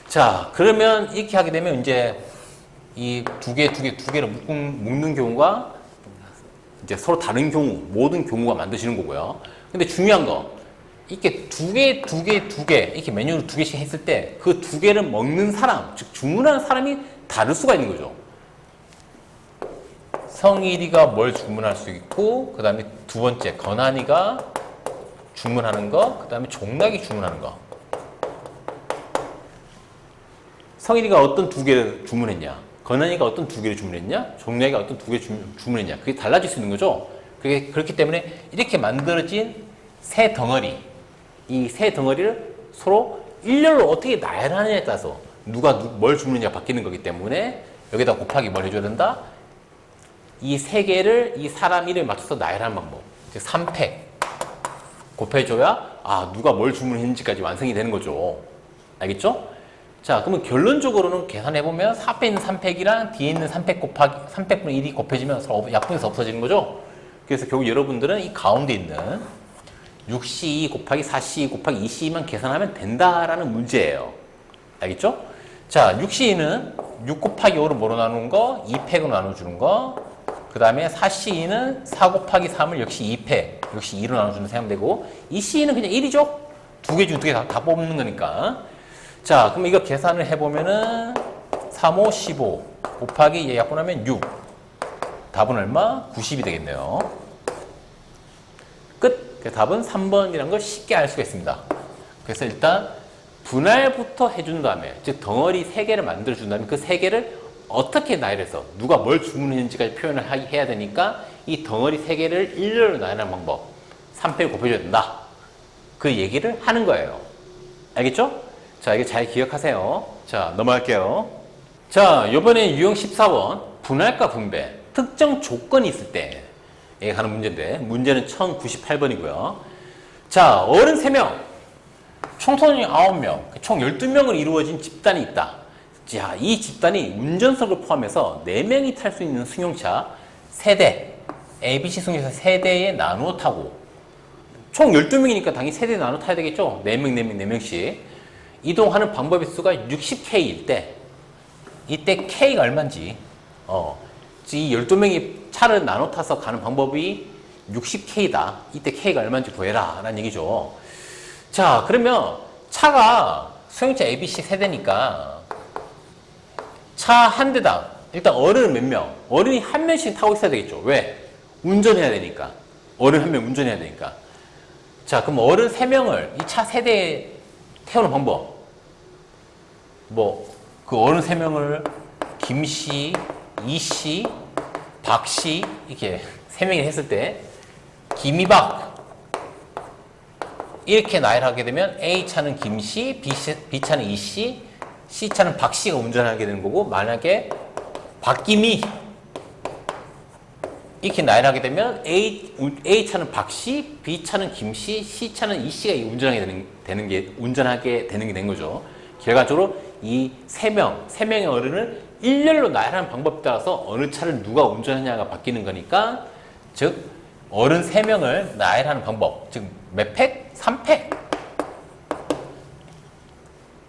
자, 그러면 이렇게 하게 되면 이제 이 두 개를 묶는 경우가 이제 서로 다른 경우, 모든 경우가 만드시는 거고요. 근데 중요한 거, 이렇게 두 개, 이렇게 메뉴를 두 개씩 했을 때 그 두 개를 먹는 사람, 즉 주문하는 사람이 다를 수가 있는 거죠. 성일이가 뭘 주문할 수 있고, 그 다음에 두 번째, 건한이가 주문하는 거, 그 다음에 종락이 주문하는 거. 성일이가 어떤 두 개를 주문했냐? 건한이가 어떤 두 개를 주문했냐? 종락이가 어떤 두 개를 주문했냐? 그게 달라질 수 있는 거죠. 그렇기 때문에 이렇게 만들어진 세 덩어리, 이 세 덩어리를 서로 일렬로 어떻게 나열하느냐에 따라서 누가 뭘 주문했냐가 바뀌는 거기 때문에 여기다 곱하기 뭘 해줘야 된다? 이 세 개를 이 사람 이름에 맞춰서 나열하는 방법. 즉 3팩 곱해줘야 누가 뭘 주문했는지까지 완성이 되는 거죠. 알겠죠? 자, 그러면 결론적으로는 계산해보면 앞에 있는 3팩이랑 뒤에 있는 3팩 곱하기 3팩분의 1이 곱해지면 서로 약분해서 없어지는 거죠. 그래서 결국 여러분들은 이 가운데 있는 6C2 곱하기 4C2 곱하기 2C2만 계산하면 된다라는 문제예요. 알겠죠? 자, 6C2는 6 곱하기 5를 뭐로 나누는 거? 2팩으로 나눠주는 거. 그 다음에 4C2는 4 곱하기 3을 역시 2팩, 역시 2로 나눠주는 셈 되고, 2C2는 그냥 1이죠? 두 개 중 두 개 다 뽑는 거니까. 자, 그럼 이거 계산을 해보면은 3, 5, 15 곱하기 얘 약분하면 6. 답은 얼마? 90이 되겠네요. 끝! 그 답은 3번이라는 걸 쉽게 알 수가 있습니다. 그래서 일단 분할부터 해준 다음에, 즉 덩어리 3개를 만들어준 다음에 그 3개를 어떻게 나열해서 누가 뭘 주문했는지까지 표현을 해야 되니까 이 덩어리 3개를 일렬로 나열하는 방법, 3팩을 곱해줘야 된다. 그 얘기를 하는 거예요. 알겠죠? 자, 이게 잘 기억하세요. 자, 넘어갈게요. 자, 이번에 유형 14번 분할과 분배, 특정 조건이 있을 때 하는 문제인데, 문제는 1098번이고요. 자, 어른 3명, 청소년 9명, 총 12명을 이루어진 집단이 있다. 자, 이 집단이 운전석을 포함해서 4명이 탈 수 있는 승용차 세대, ABC 승용차 세대에 나누어 타고, 총 12명이니까 당연히 세대에 나누어 타야 되겠죠? 4명, 4명, 4명씩. 이동하는 방법의 수가 60K일 때, 이때 K가 얼마인지, 이 12명이 차를 나눠 타서 가는 방법이 60K다. 이때 K가 얼마인지 구해라. 라는 얘기죠. 자, 그러면 차가 승용차 ABC 세대니까 차 한 대당 일단 어른은 몇 명? 어른이 한 명씩 타고 있어야 되겠죠. 왜? 운전해야 되니까. 어른 한 명 운전해야 되니까. 자, 그럼 어른 3명을 이 차 세대에 태우는 방법. 그 어른 3명을 김씨, 이씨, 박씨 이렇게 3명이 했을 때 김이박 이렇게 나열하게 되면 A차는 김씨, B차는 이씨, C차는 박씨가 운전하게 되는 거고, 만약에 박김이 이렇게 나열하게 되면 A차는 박씨, B차는 김씨, C차는 이씨가 운전하게 되는 게 된 거죠. 결과적으로 이 3명의 어른을 일렬로 나열하는 방법에 따라서 어느 차를 누가 운전하냐가 바뀌는 거니까, 즉 어른 3명을 나열하는 방법, 즉 몇 팩? 3팩.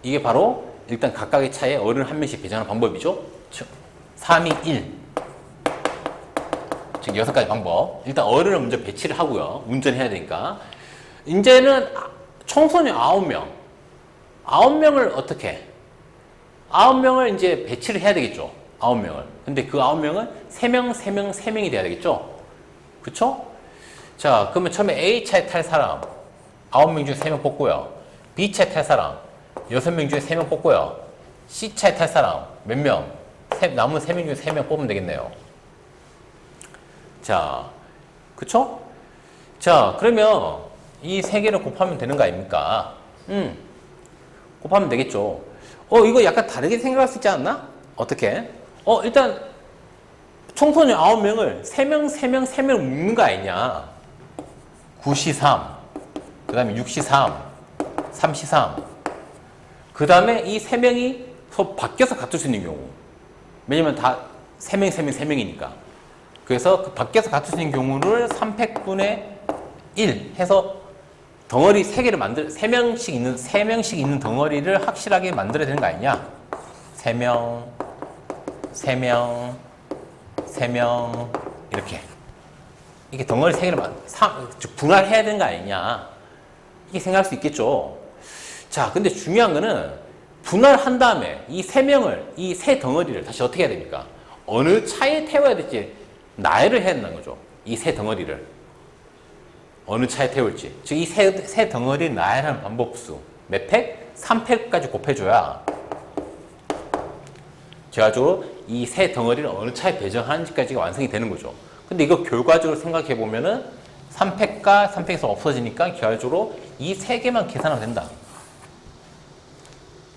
이게 바로 일단 각각의 차에 어른 한 명씩 배정하는 방법이죠. 3, 2, 1. 즉 6가지 방법. 일단 어른을 먼저 배치를 하고요. 운전해야 되니까. 이제는 청소년 9명. 9명을 어떻게? 9명을 이제 배치를 해야 되겠죠. 9명을. 근데 그 9명은 3명이 돼야 되겠죠. 그쵸? 자, 그러면 처음에 A차에 탈 사람 9명 중에 3명 뽑고요. B차에 탈 사람 6명 중에 3명 뽑고요. C차에 탈 사람 몇 명? 남은 3명 중에 3명 뽑으면 되겠네요. 자, 그쵸? 자, 그러면 이 3개를 곱하면 되는 거 아닙니까? 곱하면 되겠죠. 이거 약간 다르게 생각할 수 있지 않나? 어떻게? 일단 청소년 9명을 3명, 3명, 3명 묶는 거 아니냐. 9시 3, 그 다음에 6시 3, 3시 3. 그 다음에 이 3명이 서로 바뀌어서 갖출 수 있는 경우. 왜냐면 다 3명, 3명, 3명이니까. 그래서 그 밖에서 갖출 수 있는 경우를 300분의 1 해서 덩어리 3개를 3명씩 있는 덩어리를 확실하게 만들어야 되는 거 아니냐? 3명, 3명, 3명, 이렇게. 이게 덩어리 3개를 분할해야 되는 거 아니냐? 이렇게 생각할 수 있겠죠. 자, 근데 중요한 거는 분할한 다음에 이 3명을, 이 세 덩어리를 다시 어떻게 해야 됩니까? 어느 차에 태워야 될지 나열을 해야 된다는 거죠. 이 세 덩어리를. 어느 차에 태울지. 즉, 이 세 덩어리를 나열하는 반복수. 몇 팩? 3팩까지 곱해줘야 결과적으로 이 세 덩어리를 어느 차에 배정하는지까지가 완성이 되는 거죠. 근데 이거 결과적으로 생각해 보면은 3팩과 3팩에서 없어지니까 결과적으로 이 세 개만 계산하면 된다.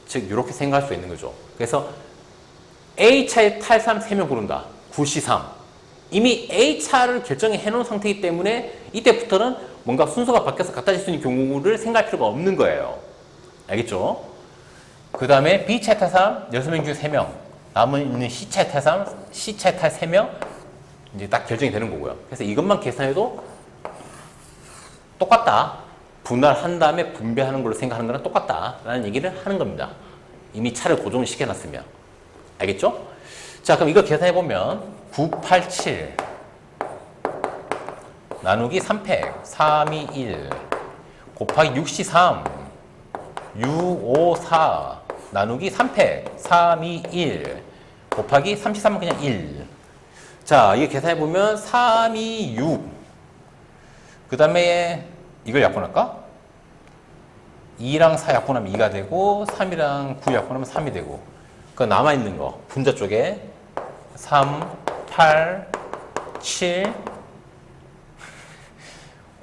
즉, 이렇게 생각할 수 있는 거죠. 그래서 A차에 탈 사람 3명 부른다. 9시 3. 이미 A차를 결정해 놓은 상태이기 때문에 이때부터는 뭔가 순서가 바뀌어서 같아질 수 있는 경우를 생각할 필요가 없는 거예요. 알겠죠? 그 다음에 B차에 탈 사람 6명 중에 3명. 남은 있는 C차에 탈 사람, C차에 탈 3명. 이제 딱 결정이 되는 거고요. 그래서 이것만 계산해도 똑같다. 분할한 다음에 분배하는 걸로 생각하는 거랑 똑같다라는 얘기를 하는 겁니다. 이미 차를 고정을 시켜놨으면. 알겠죠? 자, 그럼 이거 계산해보면 987 나누기 3팩 3, 2, 1 곱하기 6시 3 654 나누기 3팩 3, 2, 1 곱하기 33은 그냥 1. 자, 이게 계산해보면 3, 2, 6. 그 다음에 이걸 약분할까? 2랑 4 약분하면 2가 되고 3이랑 9 약분하면 3이 되고 그 남아있는 거 분자 쪽에 3, 8, 7,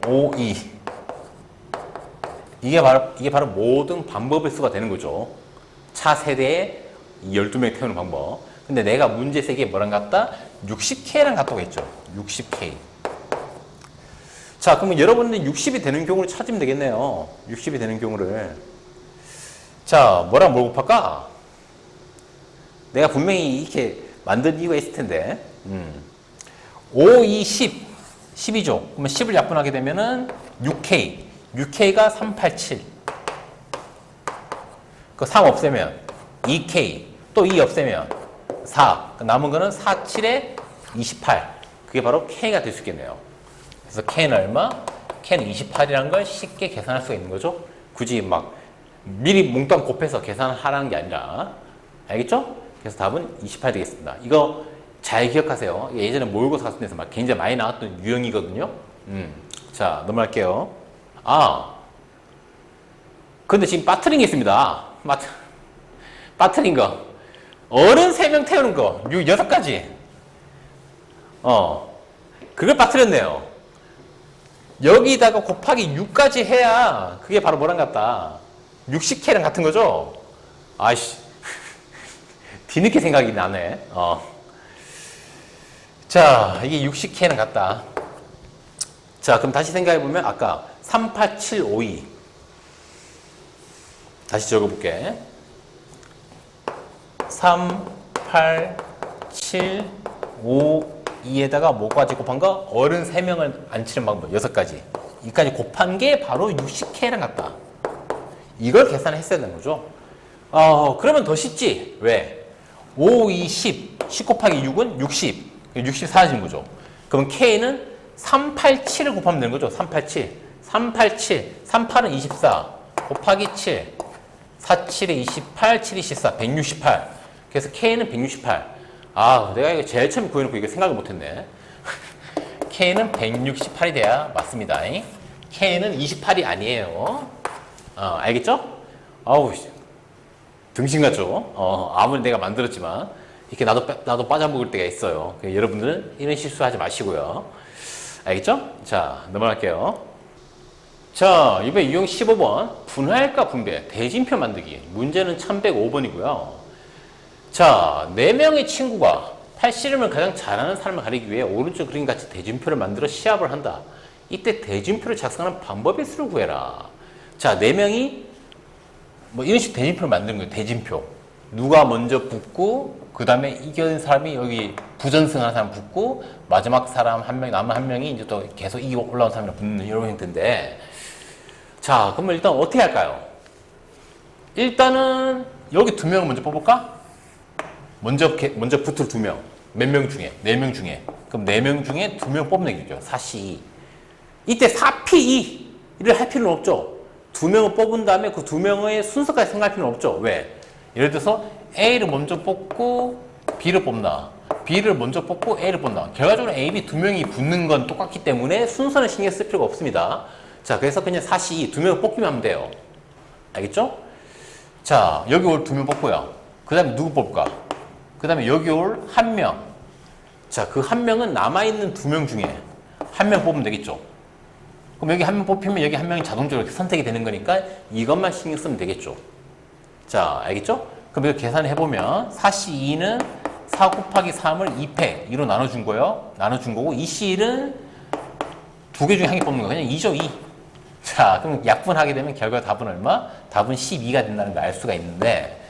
5, 2 이게 바로 모든 반법의 수가 되는 거죠. 차 세대에 12명 태우는 방법. 근데 내가 문제 세개에 뭐랑 같다? 60K랑 같다고 했죠. 60K. 자, 그러면 여러분들이 60이 되는 경우를 찾으면 되겠네요. 60이 되는 경우를. 자, 뭐랑 뭘 곱할까? 내가 분명히 이렇게 만든 이유가 있을 텐데. 5, 2, 10. 10이죠. 그러면 10을 약분하게 되면은 6K. 6K가 387. 그 3 없애면 2K. 또 2 없애면 4. 남은 거는 4, 7에 28. 그게 바로 K가 될 수 있겠네요. 그래서 K는 얼마? K는 28이라는 걸 쉽게 계산할 수가 있는 거죠. 굳이 막 미리 몽땅 곱해서 계산하라는 게 아니라. 알겠죠? 그래서 답은 28 되겠습니다. 이거 잘 기억하세요. 예전에 모의고사 같은 데서 막 굉장히 많이 나왔던 유형이거든요. 자, 넘어갈게요. 근데 지금 빠트린 게 있습니다. 빠트린 거. 어른 3명 태우는 거. 6가지. 그걸 빠트렸네요. 여기다가 곱하기 6까지 해야 그게 바로 뭐랑 같다. 60K랑 같은 거죠? 아이씨. 뒤늦게 생각이 나네. 자, 이게 60K랑 같다. 자, 그럼 다시 생각해보면 아까 38752 다시 적어볼게. 38752에다가 뭐까지 곱한 거? 어른 3명을 앉히는 방법 6가지. 이까지 곱한 게 바로 60K랑 같다. 이걸 계산했어야 되는 거죠. 그러면 더 쉽지. 왜? 5, 2, 10. 10 곱하기 6은 60. 60 사라지는 거죠. 그러면 K는 387을 곱하면 되는 거죠. 387. 387. 38은 24. 곱하기 7. 4, 7에 28, 7, 24. 168. 그래서 K는 168. 내가 이거 제일 처음에 구해놓고 이거 생각을 못했네. K는 168이 돼야 맞습니다. K는 28이 아니에요. 알겠죠? 등신 같죠? 아무리 내가 만들었지만 이렇게 나도 빠져먹을 때가 있어요. 여러분들은 이런 실수하지 마시고요. 알겠죠? 자, 넘어갈게요. 자, 이번에 유형 15번. 분할과 분배, 대진표 만들기. 문제는 1105번이고요. 자, 4명의 친구가 팔씨름을 가장 잘하는 사람을 가리기 위해 오른쪽 그림 같이 대진표를 만들어 시합을 한다. 이때 대진표를 작성하는 방법의 수를 구해라. 자, 4명이 뭐 이런 식으로 대진표를 만드는 거예요. 대진표. 누가 먼저 붙고, 그 다음에 이긴 사람이 여기 부전승하는 사람 붙고, 마지막 사람 한 명, 남은 한 명이 이제 또 계속 이기고 올라온 사람이랑 붙는 이런 형태인데, 자, 그러면 일단 어떻게 할까요? 일단은 여기 2명을 먼저 뽑을까? 먼저 붙을 2명. 몇 명 중에? 4명 중에. 그럼 4명 중에 2명 뽑는 얘기죠. 4C2. 이때 4P2를 할 필요는 없죠. 2명을 뽑은 다음에 그 2명의 순서까지 생각할 필요는 없죠. 왜? 예를 들어서 A를 먼저 뽑고 B를 뽑나, B를 먼저 뽑고 A를 뽑나. 결과적으로 A, B 2명이 붙는 건 똑같기 때문에 순서는 신경 쓸 필요가 없습니다. 자, 그래서 그냥 4C2 2명을 뽑기만 하면 돼요. 알겠죠? 자, 여기 올 2명 뽑고요. 그 다음에 누구 뽑을까? 그 다음에 여기 올 1명. 자, 그 1명은 남아있는 2명 중에 1명 뽑으면 되겠죠. 그럼 여기 1명 뽑히면 여기 1명이 자동적으로 선택이 되는 거니까 이것만 신경 쓰면 되겠죠. 자, 알겠죠? 그럼 이거 계산해보면 4C2는 4 곱하기 3을 2패 2로 나눠준 거예요. 나눠준 거고 2C1은 2개 중에 한 개 뽑는 거 그냥 2죠, 2. 자, 그럼 약분하게 되면 결과 답은 얼마? 답은 12가 된다는 걸 알 수가 있는데,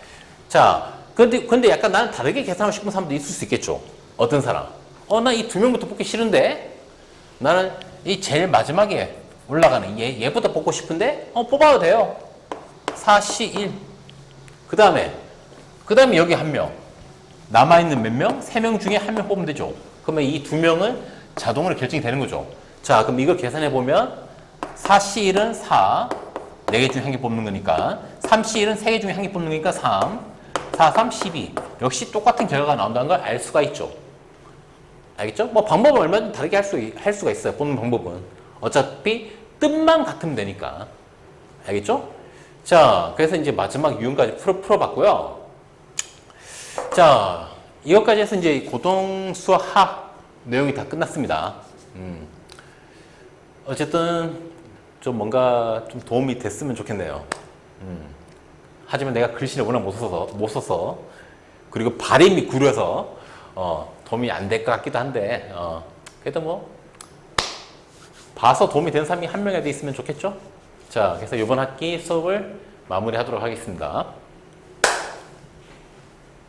자, 근데 약간 나는 다르게 계산하고 싶은 사람도 있을 수 있겠죠. 어떤 사람? 나 이 2명부터 뽑기 싫은데? 나는 이 제일 마지막에 올라가는 얘부터 뽑고 싶은데? 뽑아도 돼요. 4C1. 그 다음에 여기 1명. 남아있는 몇 명? 3명 중에 1명 뽑으면 되죠. 그러면 이 2명은 자동으로 결정이 되는 거죠. 자, 그럼 이걸 계산해보면 4C1은 4, 4개 중에 한 개 뽑는 거니까 3C1은 3개 중에 한 개 뽑는 거니까 3, 4, 3, 12. 역시 똑같은 결과가 나온다는 걸 알 수가 있죠. 알겠죠? 뭐 방법은 얼마든지 다르게 할 수가 있어요. 뽑는 방법은. 어차피 뜻만 같으면 되니까. 알겠죠? 자, 그래서 이제 마지막 유형까지 풀어봤고요. 자, 이것까지 해서 이제 고동수학 내용이 다 끝났습니다. 어쨌든 좀 뭔가 좀 도움이 됐으면 좋겠네요. 하지만 내가 글씨를 워낙 못 써서 그리고 발음이 구려서 도움이 안 될 것 같기도 한데 그래도 뭐 봐서 도움이 되는 사람이 한 명이라도 있으면 좋겠죠? 자, 그래서 이번 학기 수업을 마무리하도록 하겠습니다.